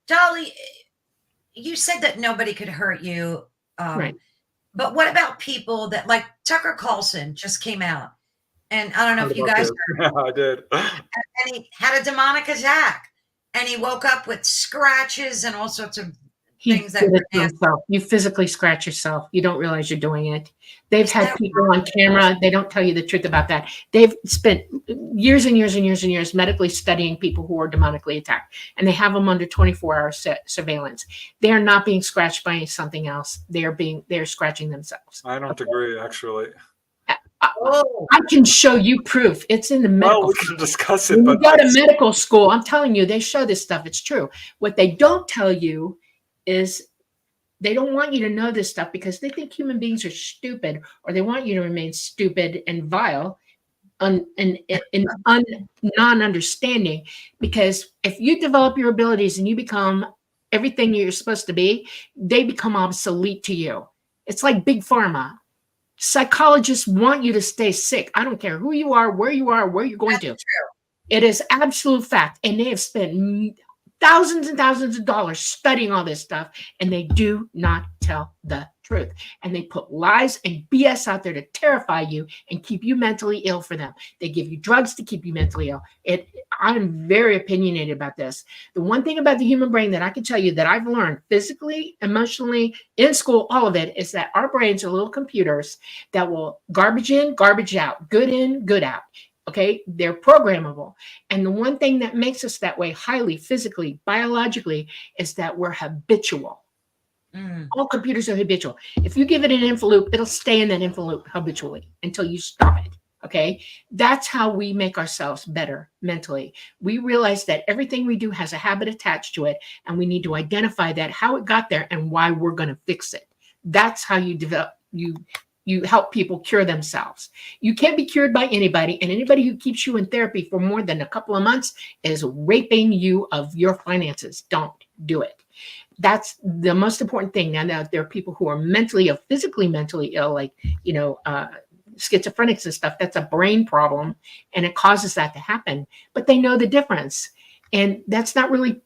Dolly, you said that nobody could hurt you, right? But what about people that, like Tucker Carlson just came out, and I don't know if you guys heard. Yeah, I did. And he had a demonic attack, and he woke up with scratches and all sorts of things that were nasty. You physically scratch yourself. You don't realize you're doing it. They've had people on camera. They don't tell you the truth about that. They've spent years and years and years and years medically studying people who are demonically attacked, and they have them under 24-hour surveillance. They are not being scratched by something else. They're scratching themselves. I don't agree, actually. I can show you proof. It's in the medical. Well, we can discuss it. When you go to medical school, I'm telling you, they show this stuff. It's true. What they don't tell you is they don't want you to know this stuff because they think human beings are stupid, or they want you to remain stupid and vile and non-understanding. Because if you develop your abilities and you become everything you're supposed to be, they become obsolete to you. It's like big pharma. Psychologists want you to stay sick. I don't care who you are, where you're going to. That's true. It is absolute fact. And they have spent thousands and thousands of dollars studying all this stuff, and they do not tell the truth. And they put lies and BS out there to terrify you and keep you mentally ill for them. They give you drugs to keep you mentally ill. I'm very opinionated about this. The one thing about the human brain that I can tell you that I've learned physically, emotionally, in school, all of it, is that our brains are little computers that will garbage in, garbage out, good in, good out. Okay, they're programmable. And the one thing that makes us that way highly, physically, biologically, is that we're habitual. All computers are habitual. If you give it an info loop, it'll stay in that info loop habitually until you stop it. Okay. That's how we make ourselves better mentally. We realize that everything we do has a habit attached to it, and we need to identify that, how it got there, and why we're going to fix it. That's how you develop, you help people cure themselves. You can't be cured by anybody, and anybody who keeps you in therapy for more than a couple of months is raping you of your finances. Don't do it. That's the most important thing. Now, there are people who are mentally or physically mentally ill, like, schizophrenics and stuff. That's a brain problem, and it causes that to happen. But they know the difference, and that's not really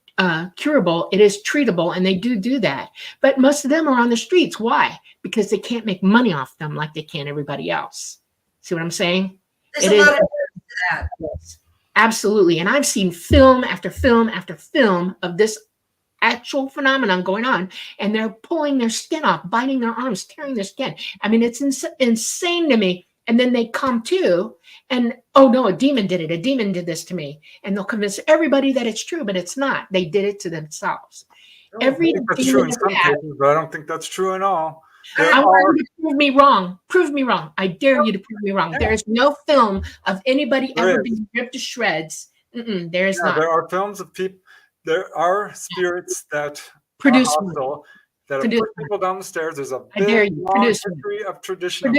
curable. It is treatable, and they do that. But most of them are on the streets. Why? Because they can't make money off them like they can everybody else. See what I'm saying? There's a lot of truth to that. Yes, absolutely. And I've seen film after film after film of this actual phenomenon going on, and they're pulling their skin off, biting their arms, tearing their skin. I mean, it's insane to me. And then they come to, and oh no, a demon did it. A demon did this to me. And they'll convince everybody that it's true, but it's not. They did it to themselves. I think that's true in some cases, but I don't think that's true in all. I want you to prove me wrong. Prove me wrong. I dare you to prove me wrong. There is no film of anybody ever being ripped to shreds. There is not. There are films of people. There are spirits that produce are hostile, that have put people down the stairs. There's a big, long history of tradition of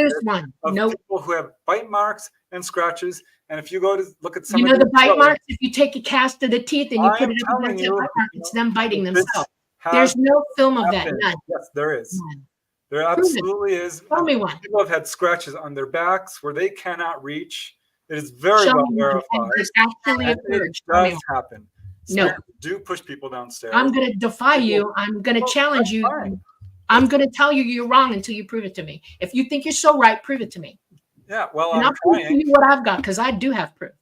people who have bite marks and scratches. And if you go to look at some, the bite marks, if you take a cast of the teeth and you put it up against the bite mark, it's them biting themselves. There's no film of that. None. Yes, there is. None. There absolutely is. Tell me one. People have had scratches on their backs where they cannot reach. It is very well verified. It actually occurred. It does happen. No. Do push people downstairs. I'm going to defy you. I'm going to challenge you. I'm going to tell you you're wrong until you prove it to me. If you think you're so right, prove it to me. Yeah, well, and I'll prove to you what I've got, because I do have proof.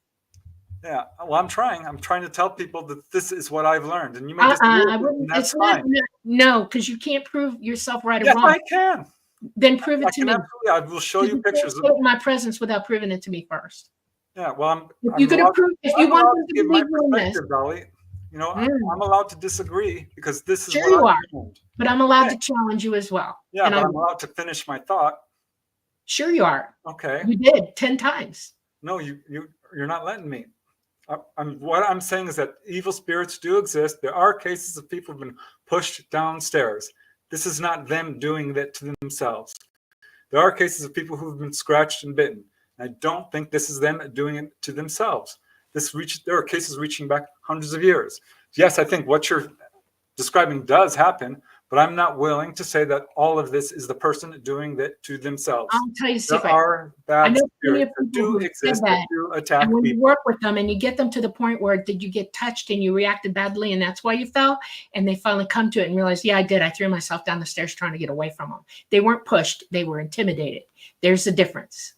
Yeah, well, I'm trying. I'm trying to tell people that this is what I've learned, and you may disagree. That's fine. No, because you can't prove yourself right or wrong. Yes, I can. Then prove it to me. Absolutely. I will show you pictures of my presence without proving it to me first. Yeah, well, if you're going to prove, if you want them to believe in this, Dolly, I'm allowed to disagree because this is what you are. But I'm allowed to challenge you as well. Yeah, and I'm allowed to finish my thought. Sure, you are. Okay. You did 10 times. No, you're not letting me. What I'm saying is that evil spirits do exist. There are cases of people who've been pushed downstairs. This is not them doing that to themselves. There are cases of people who've been scratched and bitten. I don't think this is them doing it to themselves. There are cases reaching back hundreds of years. Yes, I think what you're describing does happen, but I'm not willing to say that all of this is the person doing that to themselves. I'll tell you a secret. There are bad spirits that do exist that do attack and when people. you work with them and you get them to the point where did you get touched and you reacted badly and that's why you fell, and they finally come to it and realize, yeah, I did. I threw myself down the stairs trying to get away from them. They weren't pushed. They were intimidated. There's a difference.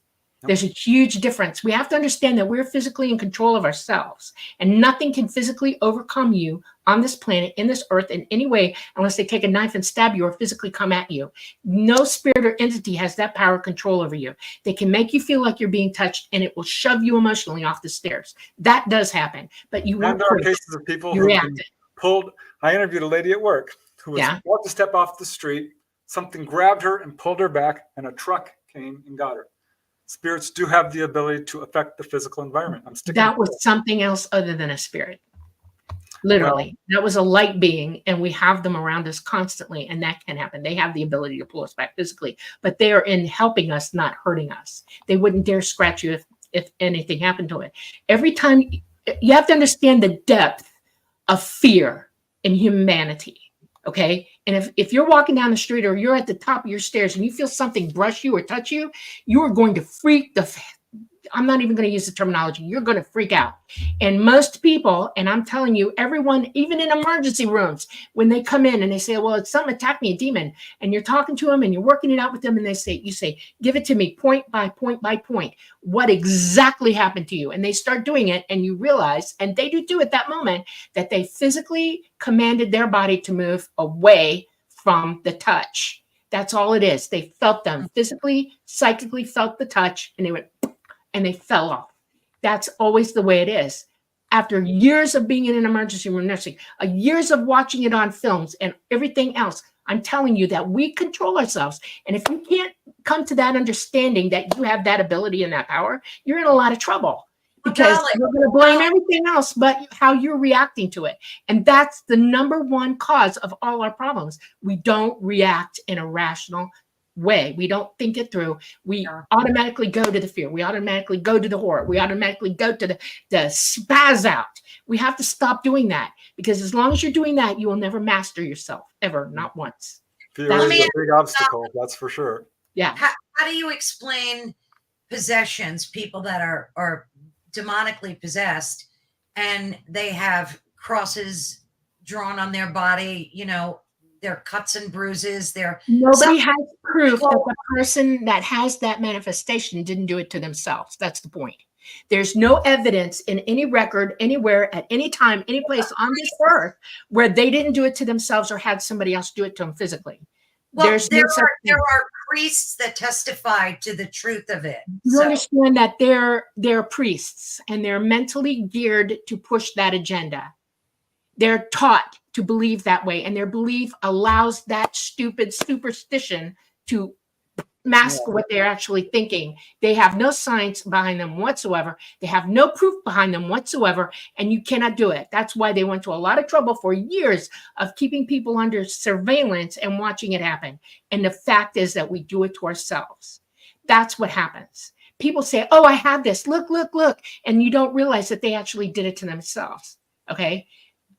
There's a huge difference. We have to understand that we're physically in control of ourselves, and nothing can physically overcome you on this planet, in this earth, in any way, unless they take a knife and stab you or physically come at you. No spirit or entity has that power of control over you. They can make you feel like you're being touched, and it will shove you emotionally off the stairs. That does happen, but you won't. And there are cases of people who have been pulled. I interviewed a lady at work who was about to step off the street. Something grabbed her and pulled her back, and a truck came and got her. Spirits do have the ability to affect the physical environment. That was something else other than a spirit. Literally, that was a light being, and we have them around us constantly, and that can happen. They have the ability to pull us back physically, but they are in helping us, not hurting us. They wouldn't dare scratch you if anything happened to it. Every time, you have to understand the depth of fear in humanity. Okay. And if you're walking down the street or you're at the top of your stairs and you feel something brush you or touch you, you are going to freak I'm not even going to use the terminology. You're going to freak out. And most people, and I'm telling you, everyone, even in emergency rooms, when they come in and they say, well, it's something attacked me, a demon, and you're talking to them and you're working it out with them, and you say, give it to me point by point by point. What exactly happened to you? And they start doing it, and you realize, and they do at that moment, that they physically commanded their body to move away from the touch. That's all it is. They felt them physically, psychically felt the touch, and they went, and they fell off. That's always the way it is. After years of being in an emergency room nursing, years of watching it on films and everything else, I'm telling you that we control ourselves. And if you can't come to that understanding that you have that ability and that power, you're in a lot of trouble, because Dolly, you're going to blame everything else but how you're reacting to it. And that's the number one cause of all our problems. We don't react in a rational way. We don't think it through. We automatically go to the fear. We automatically go to the horror. We automatically go to the spaz out. We have to stop doing that, because as long as you're doing that, you will never master yourself, ever, not once. Fear is a big obstacle, that's for sure. Yeah. How do you explain possessions, people that are demonically possessed and they have crosses drawn on their body, you know, their cuts and bruises, nobody has proof that the person that has that manifestation didn't do it to themselves. That's the point. There's no evidence in any record, anywhere, at any time, any place on this earth where they didn't do it to themselves or had somebody else do it to them physically. Well, there are priests that testify to the truth of it. You understand that they're priests, and they're mentally geared to push that agenda. They're taught to believe that way, and their belief allows that stupid superstition to mask what they're actually thinking. They have no science behind them whatsoever. They have no proof behind them whatsoever, and you cannot do it. That's why they went to a lot of trouble for years of keeping people under surveillance and watching it happen. And the fact is that we do it to ourselves. That's what happens. People say, oh, I have this. Look, look, look. And you don't realize that they actually did it to themselves. Okay.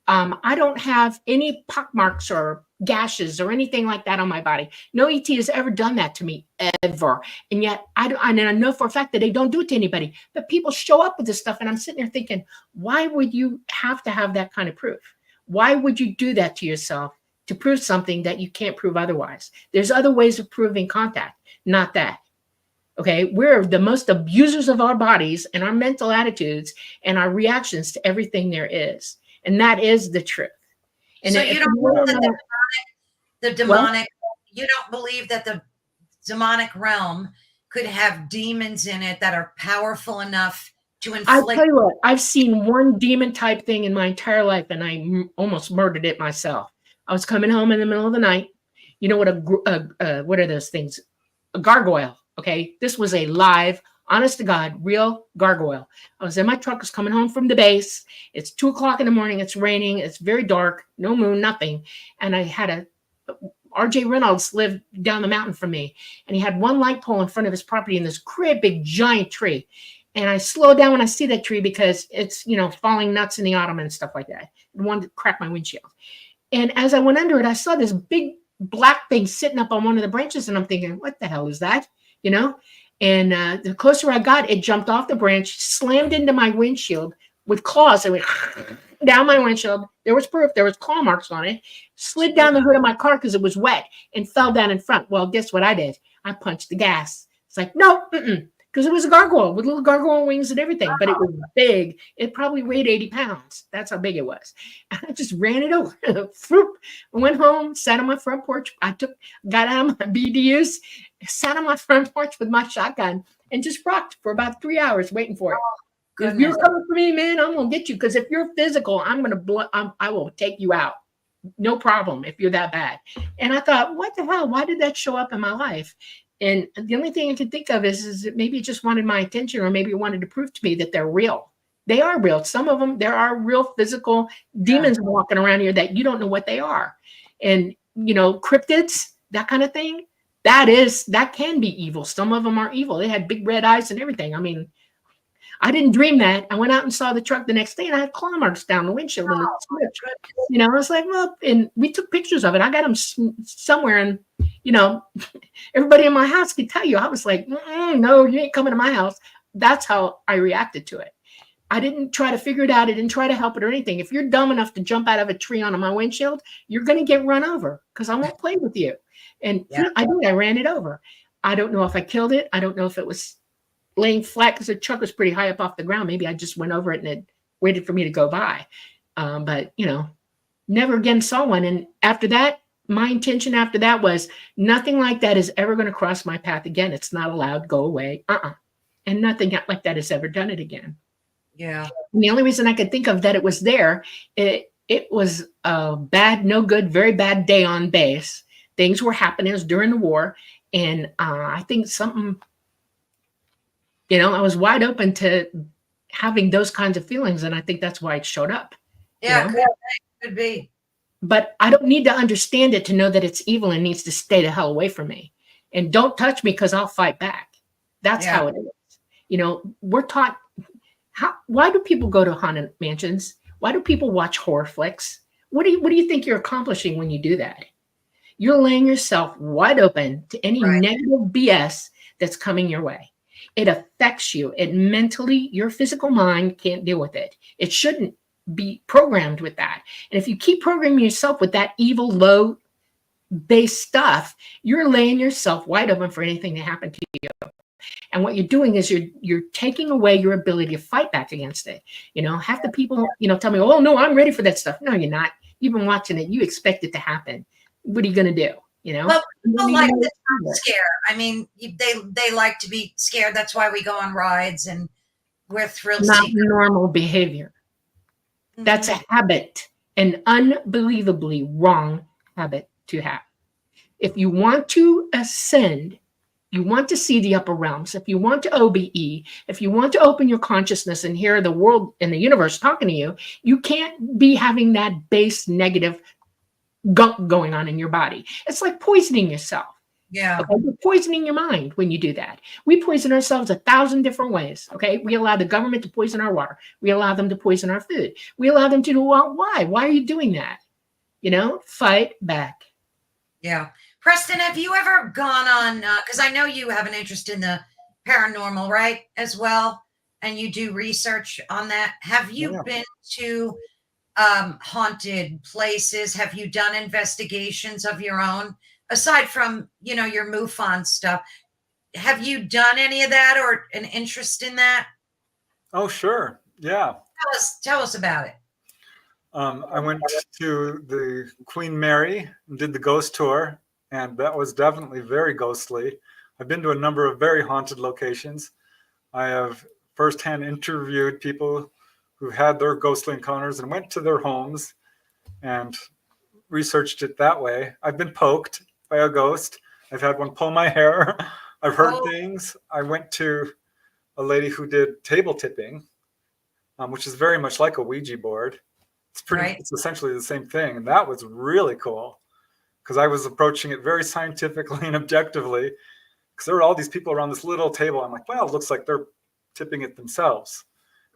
I don't have any pockmarks or gashes or anything like that on my body. No ET has ever done that to me, ever. And yet I know for a fact that they don't do it to anybody. But people show up with this stuff, and I'm sitting there thinking, why would you have to have that kind of proof? Why would you do that to yourself to prove something that you can't prove otherwise? There's other ways of proving contact, not that. Okay, we're the most abusers of our bodies and our mental attitudes and our reactions to everything there is. And that is the truth. And so you don't believe that the demonic, you don't believe that the demonic realm could have demons in it that are powerful enough to inflict. I'll tell you what, I've seen one demon type thing in my entire life, and I almost murdered it myself. I was coming home in the middle of the night. You know what what are those things? A gargoyle. Okay, this was a live, honest to God, real gargoyle. I was in my truck, I was coming home from the base. It's 2:00 in the morning. It's raining. It's very dark, no moon, nothing. And I had RJ Reynolds lived down the mountain from me, and he had one light pole in front of his property in this great big giant tree. And I slow down when I see that tree because it's, you know, falling nuts in the autumn and stuff like that. It wanted to crack my windshield. And as I went under it, I saw this big black thing sitting up on one of the branches, and I'm thinking, what the hell is that? You know? And the closer I got, it jumped off the branch, slammed into my windshield with claws. It went down my windshield. There was proof. There was claw marks on it. Slid down the hood of my car because it was wet and fell down in front. Well, guess what I did? I punched the gas. It's like, no, because it was a gargoyle with little gargoyle wings and everything, but it was big. It probably weighed 80 pounds. That's how big it was. And I just ran it over. I went home, sat on my front porch. Got out of my BDUs, sat on my front porch with my shotgun, and just rocked for about 3 hours waiting for it. If you're coming for me, man, I'm going to get you. Because if you're physical, I will take you out. No problem if you're that bad. And I thought, what the hell? Why did that show up in my life? And the only thing I can think of is that maybe it just wanted my attention, or maybe it wanted to prove to me that they're real. They are real. Some of them, there are real physical demons walking around here that you don't know what they are. And, you know, cryptids, that kind of thing, that can be evil. Some of them are evil. They had big red eyes and everything. I mean, I didn't dream that. I went out and saw the truck the next day, and I had claw marks down the windshield. And you know, I was like, well, and we took pictures of it. I got them somewhere, and, you know, everybody in my house could tell you. I was like, no, you ain't coming to my house. That's how I reacted to it. I didn't try to figure it out. I didn't try to help it or anything. If you're dumb enough to jump out of a tree onto my windshield, you're going to get run over because I won't play with you. And I did. I ran it over. I don't know if I killed it. I don't know if it was laying flat because the truck was pretty high up off the ground. Maybe I just went over it and it waited for me to go by. But, you know, never again saw one. And after that, my intention after that was nothing like that is ever going to cross my path again. It's not allowed. Go away. And nothing like that has ever done it again. Yeah. And the only reason I could think of that it was there, it was a bad, no good, very bad day on base. Things were happening. It was during the war. And I think something, I was wide open to having those kinds of feelings. And I think that's why it showed up. Yeah, could be. But I don't need to understand it to know that it's evil and needs to stay the hell away from me. And don't touch me because I'll fight back. That's how it is. We're taught why do people go to haunted mansions? Why do people watch horror flicks? What do you think you're accomplishing when you do that? You're laying yourself wide open to any negative BS that's coming your way. It affects you. It mentally, your physical mind can't deal with it. It shouldn't be programmed with that. And if you keep programming yourself with that evil, low base stuff, you're laying yourself wide open for anything to happen to you. And what you're doing is you're taking away your ability to fight back against it. Half the people, tell me, oh no, I'm ready for that stuff. No, you're not. You've been watching it. You expect it to happen. What are you going to do? Well, people like to be scared. I mean, they like to be scared. That's why we go on rides and we're thrilled. Not normal behavior. Mm-hmm. That's a habit, an unbelievably wrong habit to have. If you want to ascend, you want to see the upper realms, if you want to OBE, if you want to open your consciousness and hear the world and the universe talking to you, you can't be having that base negative gunk going on in your body. It's like poisoning yourself. Yeah. Okay? You're poisoning your mind when you do that. We poison ourselves 1,000 different ways. Okay. We allow the government to poison our water. We allow them to poison our food. We allow them to do, well, why? Why are you doing that? Fight back. Yeah. Preston, have you ever gone on, because I know you have an interest in the paranormal, right, as well, and you do research on that. Have you been to haunted places? Have you done investigations of your own, aside from, your MUFON stuff? Have you done any of that or an interest in that? Oh, sure. Yeah. Tell us about it. I went to the Queen Mary and did the ghost tour. And that was definitely very ghostly. I've been to a number of very haunted locations. I have firsthand interviewed people who had their ghostly encounters and went to their homes and researched it that way. I've been poked by a ghost. I've had one pull my hair. I've heard things. I went to a lady who did table tipping, which is very much like a Ouija board. It's essentially the same thing. And that was really cool, because I was approaching it very scientifically and objectively, because there were all these people around this little table. I'm like, well, it looks like they're tipping it themselves.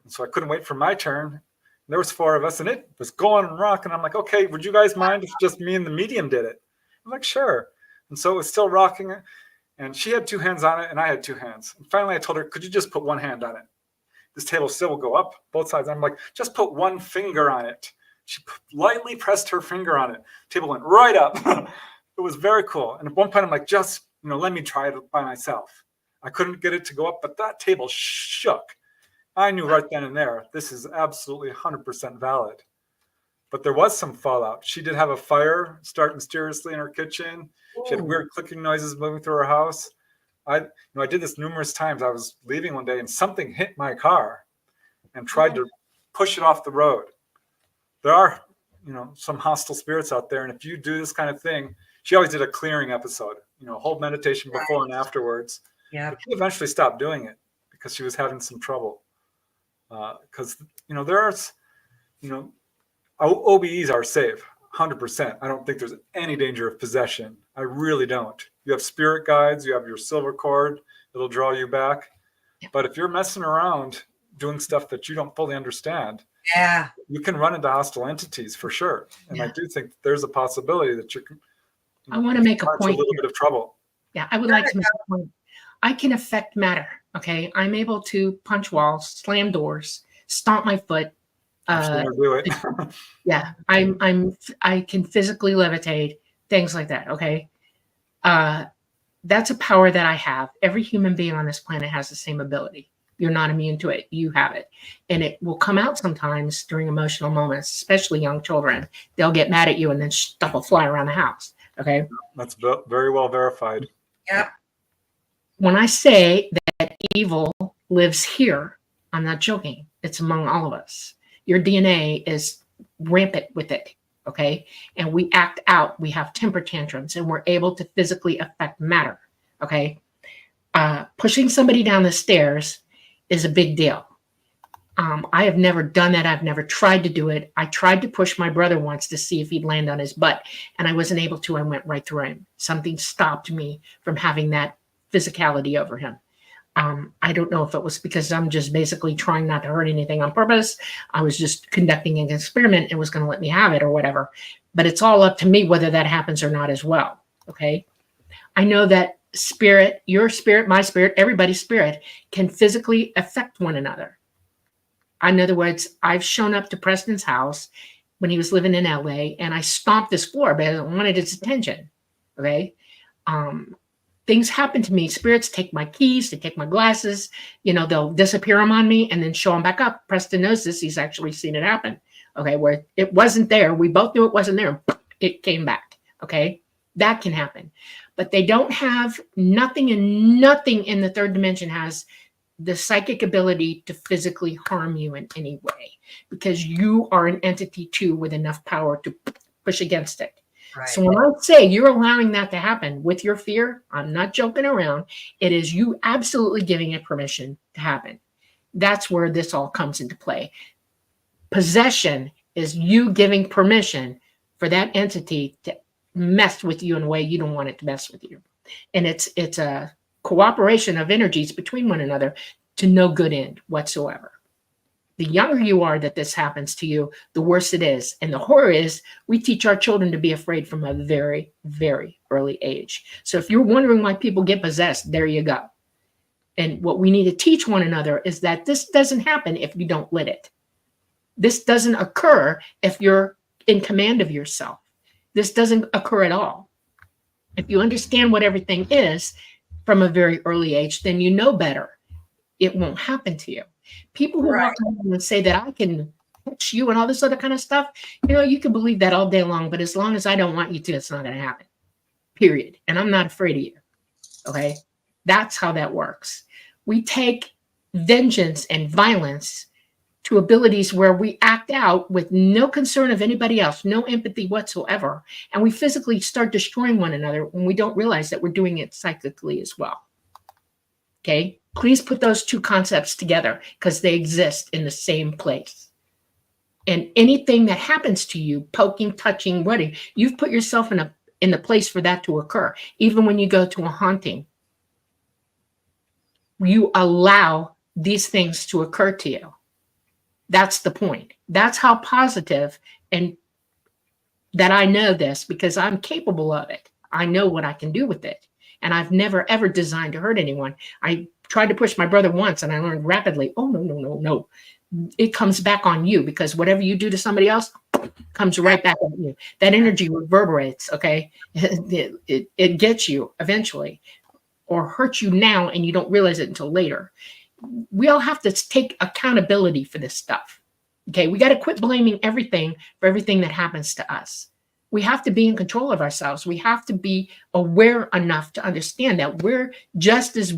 And so I couldn't wait for my turn. And there was 4 of us, and it was going and rocking. I'm like, okay, would you guys mind if just me and the medium did it? I'm like, sure. And so it was still rocking. And she had 2 hands on it, and I had 2 hands. And finally, I told her, could you just put 1 hand on it? This table still will go up both sides. I'm like, just put 1 finger on it. She lightly pressed her finger on it. Table went right up. It was very cool. And at one point, I'm like, just, let me try it by myself. I couldn't get it to go up, but that table shook. I knew right then and there, this is absolutely 100% valid. But there was some fallout. She did have a fire start mysteriously in her kitchen. She had weird clicking noises moving through her house. I did this numerous times. I was leaving one day and something hit my car and tried to push it off the road. There are, some hostile spirits out there. And if you do this kind of thing, she always did a clearing episode, whole meditation before and afterwards. Yeah. But she eventually stopped doing it because she was having some trouble. Because, there's, OBEs are safe, 100%. I don't think there's any danger of possession. I really don't. You have spirit guides, you have your silver cord, it'll draw you back. Yeah. But if you're messing around doing stuff that you don't fully understand, you can run into hostile entities for sure. And I do think there's a possibility that I want to make a point. A little bit of trouble. Yeah, I would like to make a point. I can affect matter. Okay, I'm able to punch walls, slam doors, stomp my foot. Do it. Yeah, I can physically levitate, things like that. Okay, that's a power that I have. Every human being on this planet has the same ability. You're not immune to it. You have it. And it will come out sometimes during emotional moments, especially young children. They'll get mad at you and then stuff will fly around the house. Okay. That's very well verified. Yeah. When I say that evil lives here, I'm not joking. It's among all of us. Your DNA is rampant with it. Okay. And we act out, we have temper tantrums, and we're able to physically affect matter. Okay. Pushing somebody down the stairs is a big deal. I have never done that. I've never tried to do it. I tried to push my brother once to see if he'd land on his butt, and I wasn't able to. I went right through him. Something stopped me from having that physicality over him. I don't know if it was because I'm just basically trying not to hurt anything on purpose. I was just conducting an experiment and was going to let me have it or whatever. But it's all up to me whether that happens or not as well. Okay. I know that spirit, your spirit, my spirit, everybody's spirit can physically affect one another. In other words, I've shown up to Preston's house when he was living in LA, and I stomped this floor because I wanted his attention. Okay. Things happen to me. Spirits take my keys, they take my glasses, they'll disappear them on me and then show them back up. Preston knows this. He's actually seen it happen. Okay. Where it wasn't there. We both knew it wasn't there. It came back. Okay. That can happen, but they don't have nothing in the third dimension has the psychic ability to physically harm you in any way, because you are an entity too with enough power to push against it. Right. So when I say you're allowing that to happen with your fear, I'm not joking around. It is you absolutely giving it permission to happen. That's where this all comes into play. Possession is you giving permission for that entity to mess with you in a way you don't want it to mess with you. And it's a cooperation of energies between one another to no good end whatsoever. The younger you are that this happens to you, the worse it is. And the horror is we teach our children to be afraid from a very, very early age. So if you're wondering why people get possessed, there you go. And what we need to teach one another is that this doesn't happen if you don't let it. This doesn't occur if you're in command of yourself. This doesn't occur at all. If you understand what everything is from a very early age, then you know better. It won't happen to you. People who walk around and say that I can touch you and all this other kind of stuff, you can believe that all day long, but as long as I don't want you to, it's not going to happen, period. And I'm not afraid of you, okay? That's how that works. We take vengeance and violence to abilities where we act out with no concern of anybody else, no empathy whatsoever, and we physically start destroying one another when we don't realize that we're doing it psychically as well, okay? Please put those two concepts together because they exist in the same place. And anything that happens to you, poking, touching, whatever, you've put yourself in the place for that to occur. Even when you go to a haunting, you allow these things to occur to you. That's the point. That's how positive, and that I know this because I'm capable of it. I know what I can do with it. And I've never, ever designed to hurt anyone. I tried to push my brother once and I learned rapidly, oh, no. It comes back on you because whatever you do to somebody else comes right back on you. That energy reverberates, okay? It gets you eventually or hurts you now and you don't realize it until later. We all have to take accountability for this stuff, okay? We got to quit blaming everything for everything that happens to us. We have to be in control of ourselves. We have to be aware enough to understand that we're just as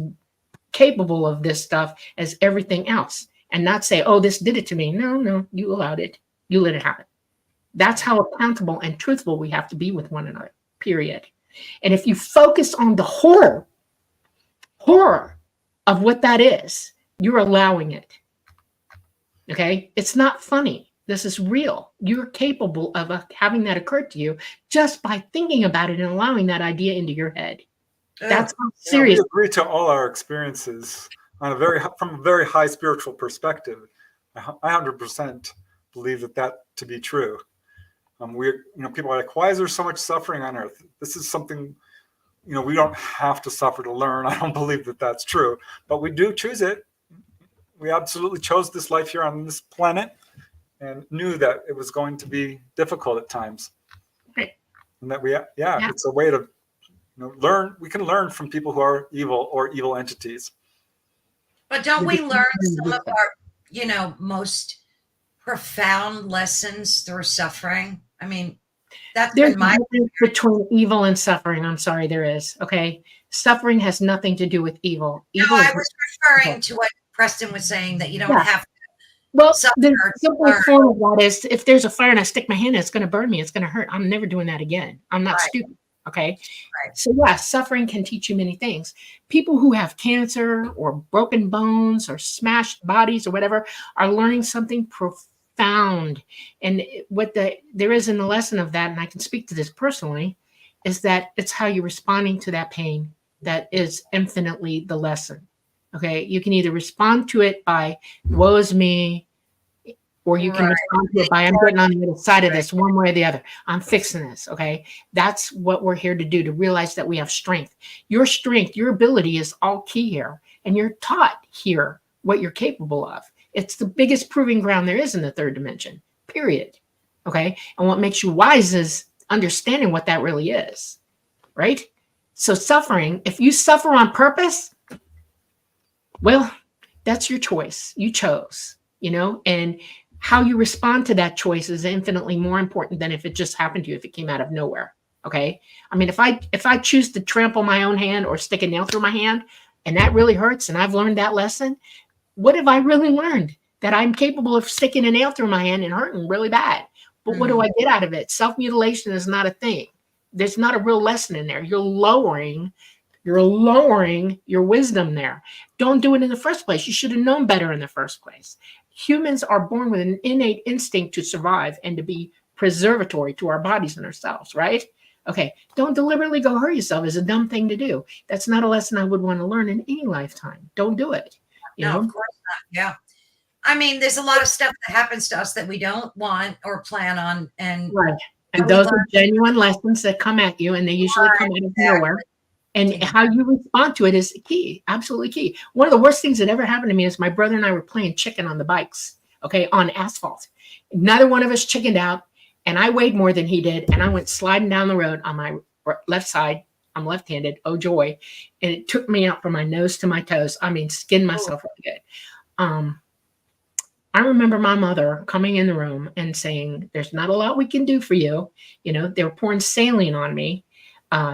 capable of this stuff as everything else and not say, oh, this did it to me. No, you allowed it. You let it happen. That's how accountable and truthful we have to be with one another, period. And if you focus on the horror of what that is, you're allowing it. Okay? It's not funny. This is real. You're capable of having that occur to you just by thinking about it and allowing that idea into your head. That's how serious. We agree to all our experiences from a very high spiritual perspective. I 100% believe that to be true. People are like, why is there so much suffering on Earth? This is something, we don't have to suffer to learn. I don't believe that that's true, but we do choose it. We absolutely chose this life here on this planet and knew that it was going to be difficult at times. Right. And that it's a way to learn. We can learn from people who are evil or evil entities. But don't we learn some of our, most profound lessons through suffering? I mean, that's there's been my difference between evil and suffering. I'm sorry, there is. Okay, suffering has nothing to do with evil. I was referring to what Preston was saying, that you don't have to Well, the suffer to simplest learn. form of that is if there's a fire and I stick my hand in, it's going to burn me. It's going to hurt. I'm never doing that again. I'm not Right, stupid. Okay. right. So, yeah, suffering can teach you many things. People who have cancer or broken bones or smashed bodies or whatever are learning something profound. And there is in the lesson of that, and I can speak to this personally, is that it's how you're responding to that pain that is infinitely the lesson. Okay. You can either respond to it by woe is me, or you can Right. respond to it by I'm getting on the other side of Right. this one way or the other. I'm fixing this. Okay. That's what we're here to do, to realize that we have strength. Your strength, your ability is all key here. And you're taught here what you're capable of. It's the biggest proving ground there is in the third dimension, period. Okay. And what makes you wise is understanding what that really is. Right. So suffering, if you suffer on purpose, well, that's your choice. You chose, and how you respond to that choice is infinitely more important than if it just happened to you, if it came out of nowhere. Okay. I mean, if I choose to trample my own hand or stick a nail through my hand and that really hurts, and I've learned that lesson, what have I really learned? That I'm capable of sticking a nail through my hand and hurting really bad. But what do I get out of it? Self-mutilation is not a thing. There's not a real lesson in there. You're lowering your wisdom there. Don't do it in the first place. You should have known better in the first place. Humans are born with an innate instinct to survive and to be preservatory to our bodies and ourselves, right? Okay, don't deliberately go hurt yourself is a dumb thing to do. That's not a lesson I would want to learn in any lifetime. Don't do it. No, of course not. Yeah. I mean, there's a lot of stuff that happens to us that we don't want or plan on. And right. And those are genuine lessons that come at you, and they usually come out of nowhere. And how you respond to it is key, absolutely key. One of the worst things that ever happened to me is my brother and I were playing chicken on the bikes, okay, on asphalt. Neither one of us chickened out, and I weighed more than he did, and I went sliding down the road on my left side. I'm left-handed, oh joy, and it took me out from my nose to my toes. I mean, skinned myself really good. I remember my mother coming in the room and saying, "There's not a lot we can do for you." They were pouring saline on me.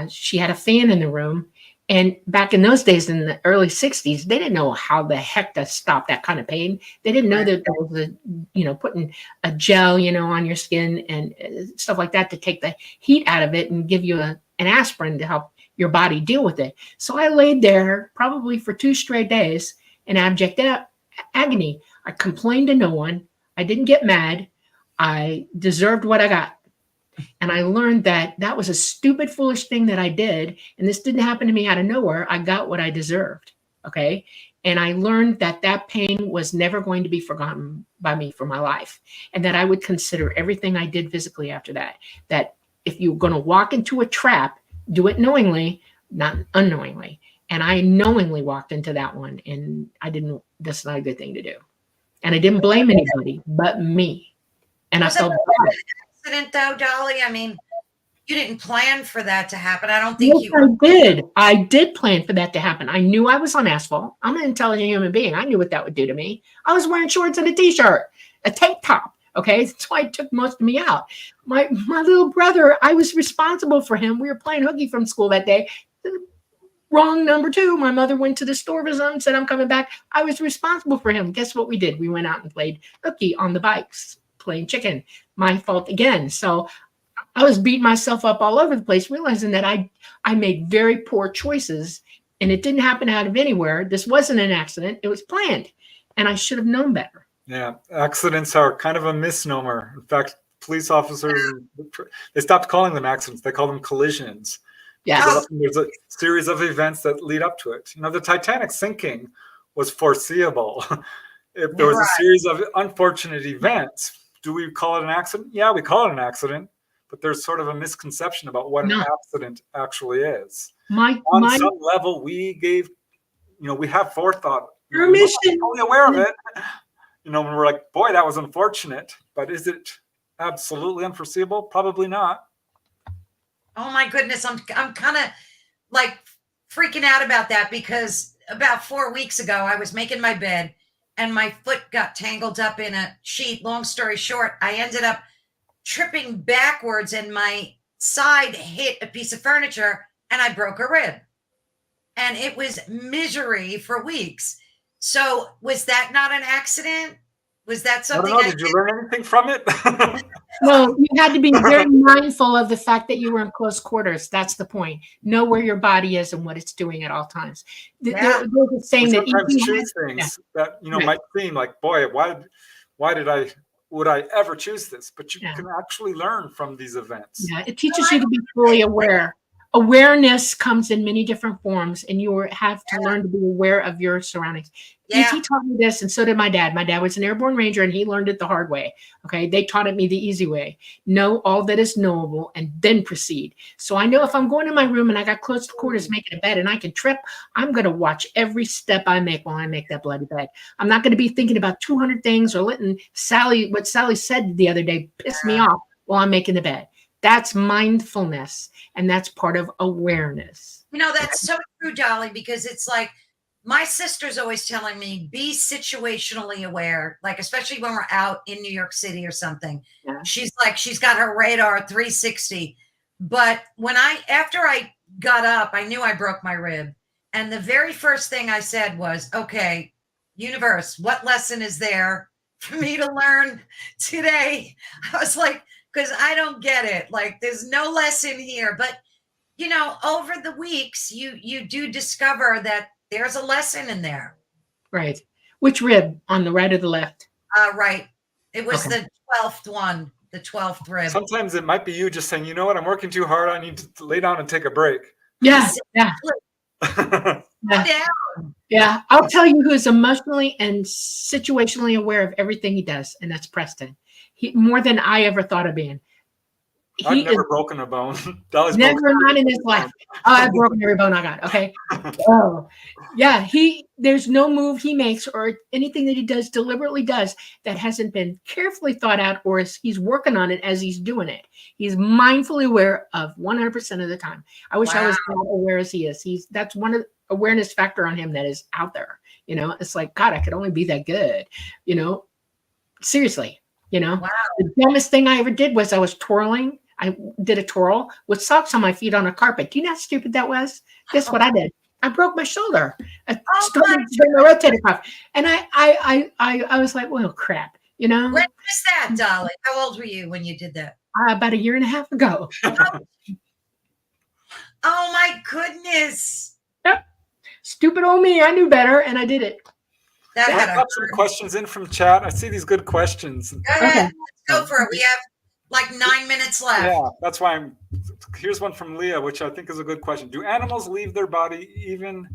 She had a fan in the room. And back in those days, in the early 60s, they didn't know how the heck to stop that kind of pain. They didn't know that there was putting a gel, on your skin and stuff like that to take the heat out of it and give you an aspirin to help your body deal with it. So I laid there probably for 2 straight days in abject agony. I complained to no one. I didn't get mad. I deserved what I got. And I learned that was a stupid, foolish thing that I did. And this didn't happen to me out of nowhere. I got what I deserved. Okay. And I learned that pain was never going to be forgotten by me for my life. And that I would consider everything I did physically after that. That if you're going to walk into a trap, do it knowingly, not unknowingly. And I knowingly walked into that one. And that's not a good thing to do. And I didn't blame anybody but me. And I felt bad. Accident though, Dolly? I mean, you didn't plan for that to happen. I don't think Yes, I did plan for that to happen. I knew I was on asphalt. I'm an intelligent human being. I knew what that would do to me. I was wearing shorts and a t-shirt, a tank top. Okay, that's why it took most of me out. My little brother, I was responsible for him. We were playing hooky from school that day. Wrong number 2. My mother went to the store with him, said, "I'm coming back." I was responsible for him. Guess what we did? We went out and played hooky on the bikes, playing chicken. My fault again. So I was beating myself up all over the place, realizing that I made very poor choices, and it didn't happen out of anywhere. This wasn't an accident. It was planned, and I should have known better. Yeah, accidents are kind of a misnomer. In fact, police officers, they stopped calling them accidents. They call them collisions. Yes. There's a series of events that lead up to it. The Titanic sinking was foreseeable. If there was a series of unfortunate events, do we call it an accident? Yeah, we call it an accident, but there's sort of a misconception about what an accident actually is. On some level, we have forethought. Permission. We're totally aware of it. When we're like, boy, that was unfortunate, but is it absolutely unforeseeable? Probably not. Oh my goodness, I'm kind of like freaking out about that, because about 4 weeks ago, I was making my bed and my foot got tangled up in a sheet. Long story short, I ended up tripping backwards and my side hit a piece of furniture and I broke a rib. And it was misery for weeks. So was that not an accident? Was that I don't something know. I Did you did? learn anything from it? No, you had to be very mindful of the fact that you were in close quarters. That's the point. Know where your body is and what it's doing at all times. Yeah. There's a saying We that sometimes ET choose has, yeah, things that right, might seem like, boy, why did I would I ever choose this? But you yeah. can actually learn from these events. Yeah, it teaches you to be fully aware. Awareness comes in many different forms, and you have to learn to be aware of your surroundings. Yeah. ET taught me this, and so did my dad. My dad was an airborne ranger, and he learned it the hard way. Okay, they taught it me the easy way. Know all that is knowable, and then proceed. So I know if I'm going to my room and I got close quarters making a bed, and I can trip, I'm going to watch every step I make while I make that bloody bed. I'm not going to be thinking about 200 things or letting what Sally said the other day piss me off while I'm making the bed. That's mindfulness, and that's part of awareness. That's so true, Dolly, because it's like my sister's always telling me, be situationally aware, like, especially when we're out in New York City or something. Yeah. She's like, she's got her radar 360. But after I got up, I knew I broke my rib. And the very first thing I said was, okay, universe, what lesson is there for me to learn today? I was like, because I don't get it. Like, there's no lesson here. But over the weeks, you do discover that there's a lesson in there. Right. Which rib, on the right or the left? Right. It was the 12th one, the 12th rib. Sometimes it might be you just saying, you know what, I'm working too hard. I need to lay down and take a break. Yeah. Yeah. Yeah. I'll tell you who's emotionally and situationally aware of everything he does, and that's Preston. He more than I ever thought of being. I've never broken a bone. Never, not in his life. Oh, I've broken every bone I got. Okay. Oh, yeah. There's no move he makes or anything that he does deliberately does that hasn't been carefully thought out, or he's working on it as he's doing it. He's mindfully aware of 100% of the time. I wish I was as aware as he is. That's one of the awareness factor on him that is out there. It's like, God, I could only be that good. Seriously. Wow. The dumbest thing I ever did was I was twirling. I did a twirl with socks on my feet on a carpet. Do you know how stupid that was? Guess what I did? I broke my shoulder. I started doing my rotator cuff, and I was like, "Well, crap," When was that, Dolly? How old were you when you did that? About a year and a half ago. Oh my goodness! Yep. Stupid old me. I knew better, and I did it. I got some questions in from chat. I see these good questions. Go ahead. Let's go for it. We have like 9 minutes left. Yeah, that's why here's one from Leah, which I think is a good question. Do animals leave their body even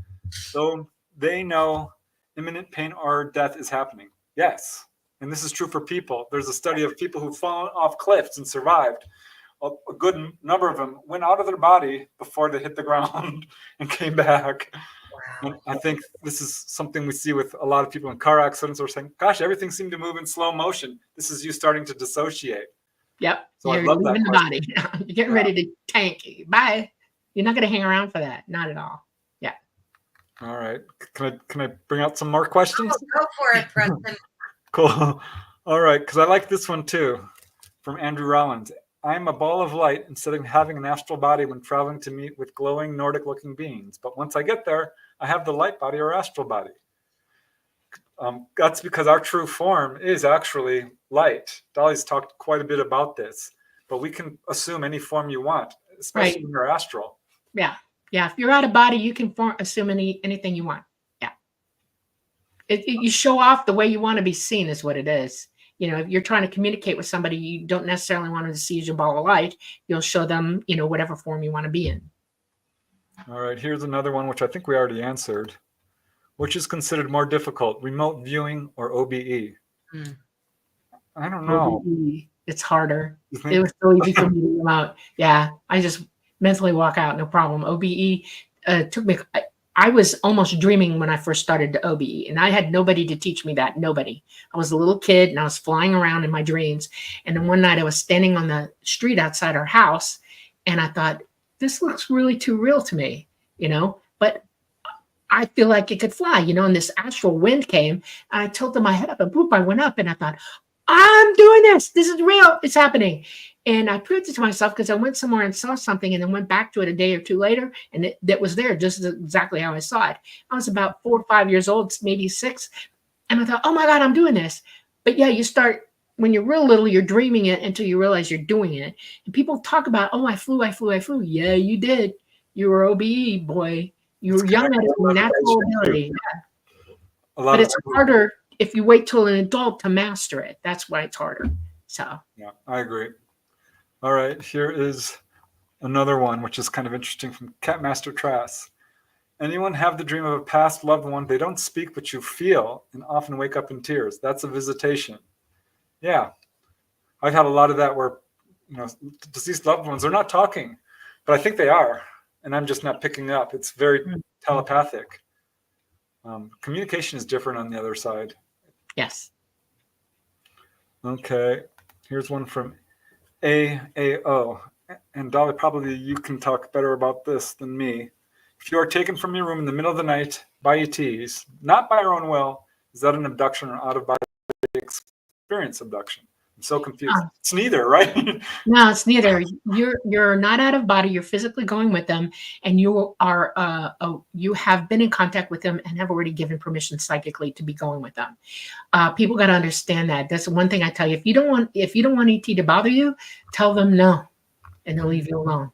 though they know imminent pain or death is happening? Yes. And this is true for people. There's a study of people who've fallen off cliffs and survived. A good number of them went out of their body before they hit the ground and came back. Wow. And I think this is something we see with a lot of people in car accidents. We're saying, gosh, everything seemed to move in slow motion. This is you starting to dissociate. Yep. So You're leaving the body. You're getting ready to tank. Bye. You're not going to hang around for that. Not at all. Yeah. All right. Can I bring out some more questions? Oh, go for it, Preston. Cool. All right. Because I like this one too, from Andrew Rollins. I'm a ball of light instead of having an astral body when traveling to meet with glowing Nordic-looking beings. But once I get there, I have the light body or astral body. That's because our true form is actually light. Dolly's talked quite a bit about this, but we can assume any form you want, especially when you're astral. Yeah. Yeah. If you're out of body, you can assume anything you want. Yeah. You show off the way you want to be seen is what it is. If you're trying to communicate with somebody you don't necessarily want them to see as your ball of light, you'll show them, whatever form you want to be in. All right. Here's another one, which I think we already answered. Which is considered more difficult, remote viewing or OBE? I don't know. OBE. It's harder. It was so easy for me to come out. Yeah, I just mentally walk out, no problem. OBE took me. I was almost dreaming when I first started to OBE, and I had nobody to teach me that. Nobody. I was a little kid, and I was flying around in my dreams. And then one night, I was standing on the street outside our house, and I thought, "This looks really too real to me," But I feel like it could fly, and this astral wind came, and I tilted my head up, and boop, I went up, and I thought, I'm doing this. This is real. It's happening. And I proved it to myself because I went somewhere and saw something and then went back to it a day or two later, and that was there just exactly how I saw it. I was about 4 or 5 years old, maybe 6, and I thought, oh my God, I'm doing this. But yeah, you start when you're real little, you're dreaming it until you realize you're doing it. And people talk about, oh, I flew, I flew, I flew. Yeah, you did. You were OBE, boy. You It's were young at connected it, to natural levitation, too. ability. A lot But of it's people, harder if you wait till an adult to master it. That's why it's harder. So yeah, I agree. All right, here is another one, which is kind of interesting from Catmaster Trass. Anyone have the dream of a past loved one? They don't speak, but you feel and often wake up in tears. That's a visitation. Yeah, I've had a lot of that where, deceased loved ones, they're not talking, but I think they are, and I'm just not picking up. It's very telepathic. Communication is different on the other side. yes. Okay, here's one from AAO. And Dolly, probably you can talk better about this than me. If you are taken from your room in the middle of the night by ETs, not by your own will, is that an abduction or out-of-body experience abduction? I'm so confused. It's neither, right? No, it's neither. You're not out of body. You're physically going with them, and you are you have been in contact with them and have already given permission psychically to be going with them. People got to understand that. That's one thing I tell you. If you don't want ET to bother you, tell them no, and they'll leave you alone.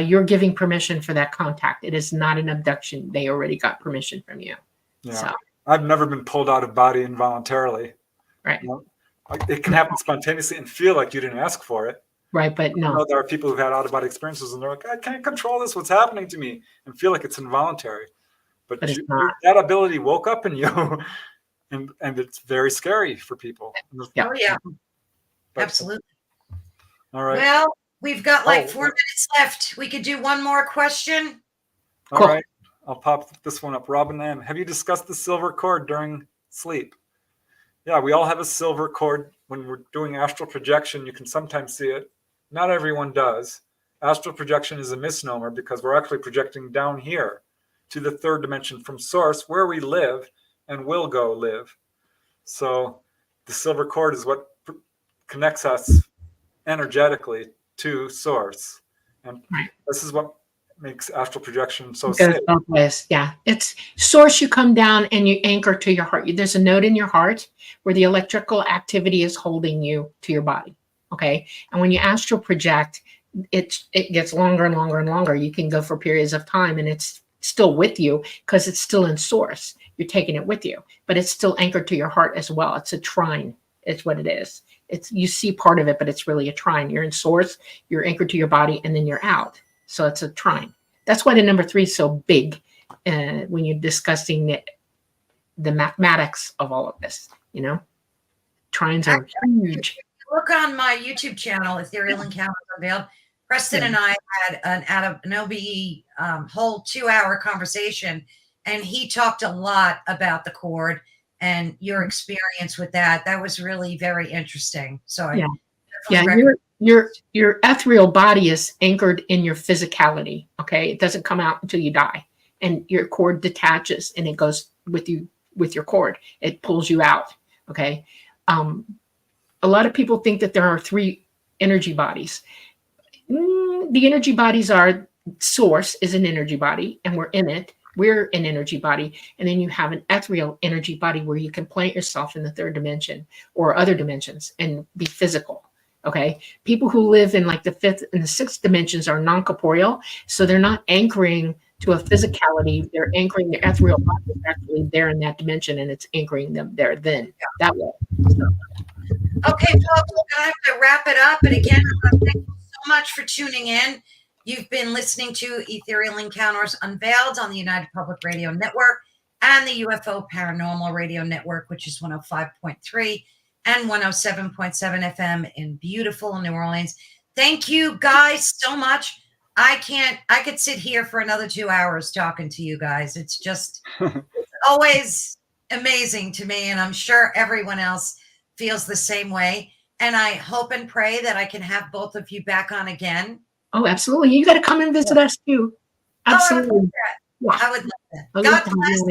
You're giving permission for that contact. It is not an abduction. They already got permission from you. Yeah. So. I've never been pulled out of body involuntarily. Right. It can happen spontaneously and feel like you didn't ask for it. Right, but no. I know there are people who've had out-of-body experiences and they're like, I can't control this. What's happening to me? And feel like it's involuntary. But that ability woke up in you, and it's very scary for people. Yeah. Oh, yeah. Absolutely. All right. Well, we've got like 4 minutes left. We could do one more question. All right. I'll pop this one up. Robin M. Have you discussed the silver cord during sleep? Yeah, we all have a silver cord. When we're doing astral projection, you can sometimes see it. Not everyone does. Astral projection is a misnomer because we're actually projecting down here to the third dimension from source where we live and will go live. So the silver cord is what connects us energetically to source. And this is what makes astral projection so safe. Both ways. Yeah. It's source. You come down and you anchor to your heart. There's a node in your heart where the electrical activity is holding you to your body. Okay. And when you astral project, it gets longer and longer and longer. You can go for periods of time and it's still with you because it's still in source. You're taking it with you, but it's still anchored to your heart as well. It's a trine. It's what it is. You see part of it, but it's really a trine. You're in source, you're anchored to your body, and then you're out. So it's a trine. That's why the number 3 is so big when you're discussing the mathematics of all of this. Trines are huge. Look on my YouTube channel, Ethereal Encounters Unveiled. Preston and I had an OBE whole 2-hour conversation, and he talked a lot about the cord and your experience with that. That was really very interesting. So your ethereal body is anchored in your physicality. Okay, it doesn't come out until you die, and your cord detaches and it goes with you with your cord. It pulls you out. Okay, a lot of people think that there are 3 energy bodies. The energy bodies are source is an energy body, and we're in it. We're an energy body, and then you have an ethereal energy body where you can plant yourself in the 3rd dimension or other dimensions and be physical. Okay, people who live in like the 5th and the 6th dimensions are non-corporeal, so they're not anchoring to a physicality. They're anchoring their ethereal body is actually there in that dimension, and it's anchoring them there then that way. So. Okay, folks, we're gonna have to wrap it up. And again, thank you so much for tuning in. You've been listening to Ethereal Encounters Unveiled on the United Public Radio Network and the UFO Paranormal Radio Network, which is 105.3 and 107.7 FM in beautiful New Orleans. Thank you guys so much. I could sit here for another 2 hours talking to you guys. It's just it's always amazing to me, and I'm sure everyone else feels the same way. And I hope and pray that I can have both of you back on again. Oh, absolutely. You got to come and visit us too. Absolutely. I would love that. God bless.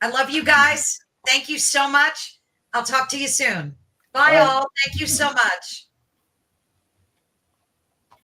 I love you guys. Thank you so much. I'll talk to you soon. Bye, all. Thank you so much.